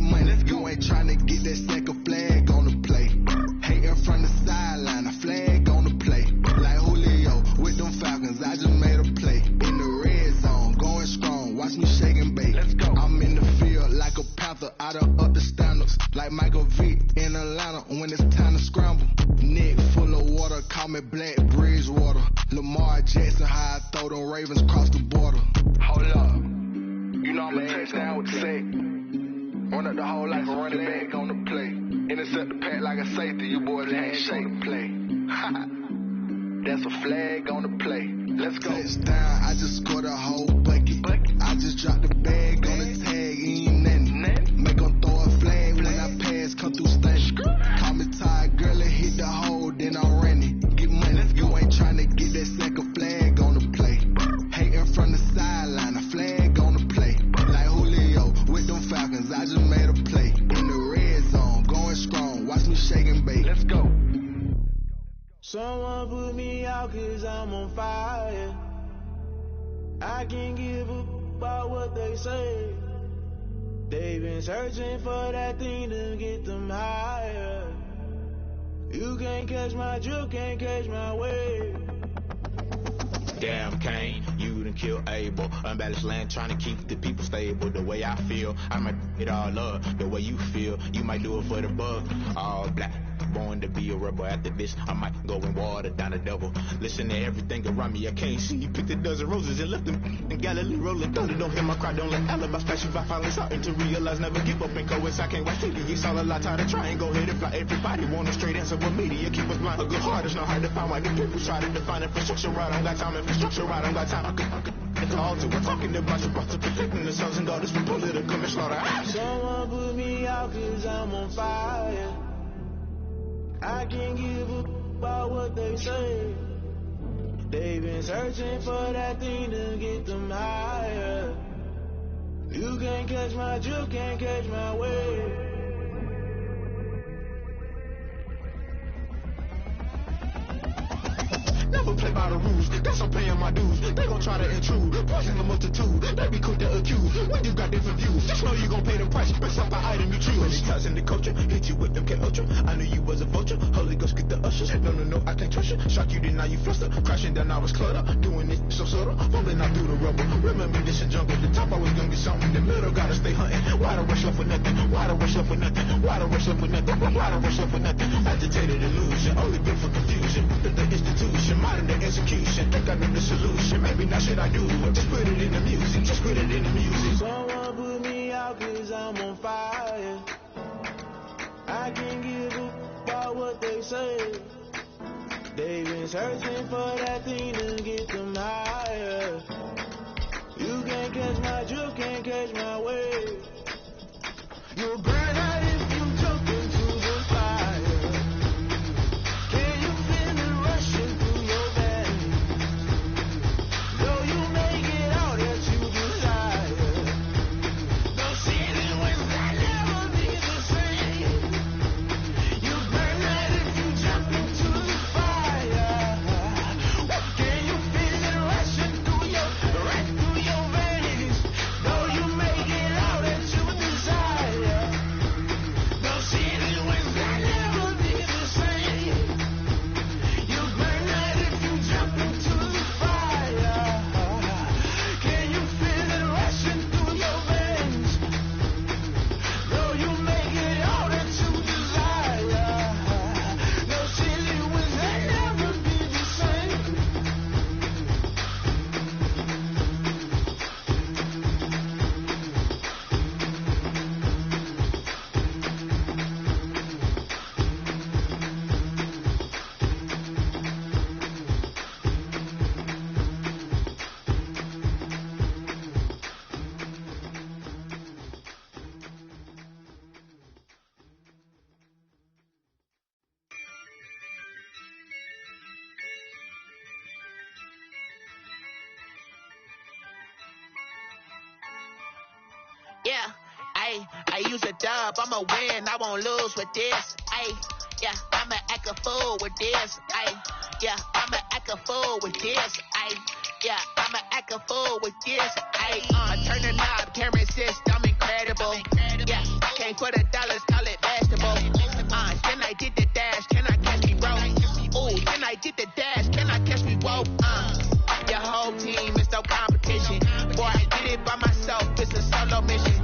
Speaker 14: like a Vic in Atlanta when it's time to scramble. Neck full of water, call me Black Bridgewater. Lamar Jackson, how I throw them Ravens across the border. Hold up, you know I'm a touchdown with the sack. Run up the whole like a running back on the play. Intercept the pack like a safety, you boys ain't shake the play. That's a flag on the play. Let's go. Touchdown, I just scored a whole bucket. I just dropped the bag on the tag, ain't nothing. Make them throw a flag when I pass, come through stunning. Call me tired, girl, and hit the hole, then I'm running. Get money, you ain't tryna get that second flag on the play. Hating from the sideline, a flag on the play. Like Julio with them Falcons, I just made a play. In the red zone, going strong, watch me shake and bake. Let's go.
Speaker 10: Someone put me out cause I'm on fire. I can't give a about what they say. They've been searching for that thing to get them higher. You can't catch my drift, can't catch my wave.
Speaker 15: Damn Kane, you done killed Abel. Unbalanced land trying to keep the people stable. The way I feel, I might it all up. The way you feel, you might do it for the bug. All black, born to be a rebel. After this, I might go and water down the double. Listen to everything around me, I can't see. Picked a dozen roses and left them in Galilee rolling thunder. Don't hear my cry, don't let alibis flash. If I finally starting to realize, never give up and coexist. I can't wait till it's all a lot. Tired of trying, go ahead and fly. Everybody want a straight answer, but media keep us blind. A good heart is not hard to find. Why the people try to define infrastructure right? I don't got time. Infrastructure right, I don't got time. I could call to. We're talking about protecting the sons and daughters from political manslaughter.
Speaker 10: Someone put me out cause I'm on fire. I can't give a about what they say. They've been searching for that thing to get them higher. You can't catch my drift, can't catch my wave.
Speaker 15: Never play by the rules, guess I'm paying my dues. They gon' try to intrude, poison the multitude. They be quick to accuse, when you got different views. Just know you gon' pay the price, based off the item you choose. When it ties in the culture, hit you with MK Ultra. I knew you was a vulture, Holy Ghost get the ushers. No, I can't trust you. Shock you, then now you fluster. Crashing down, I was cluttered. Doing it so subtle, fumbling out through the rubble. Remember this is jungle, the top always gonna get something. The middle gotta stay hunting. Why the rush left for nothing? Why the rush left for nothing? Why the rush left for nothing? Why the rush left for nothing? Agitated illusion, only built for confusion. The institution, modern day execution. Think I know the solution. Maybe not shit I do. Just put it in the music. Just put it in the music.
Speaker 10: Someone put me out cause I'm on fire. I can't give a about what they say. They've been searching for that thing to get them higher. You can't catch my drift, can't catch my wave. You'll burn out if you jump into the fire. Can you feel it rushing through your veins? Though you may get out that you desire. Those ceiling winds that never be the same. You burn out if you jump into the fire. Can you feel it rushing through your veins? Though you may get out that you desire. Those ceiling winds that never be the same. You burn out if you jump into the fire. Can you feel it rushing through your veins? Though you may get all that you desire. Those ceiling winds that never be the same.
Speaker 16: Yeah, I use a dub, I'ma win, I won't lose with this. Yeah, I'ma act a fool with this. Yeah, I'ma act a fool with this. Yeah, I'ma act a fool with this. Turn the knob, can't resist, I'm incredible. Yeah, came for the dollars, call it vegetable. Then I did the dash, can I catch me, bro? Ooh, then I did the dash, can I catch me, whoa? Your whole team is no competition. Boy, I did it by myself, it's a solo mission.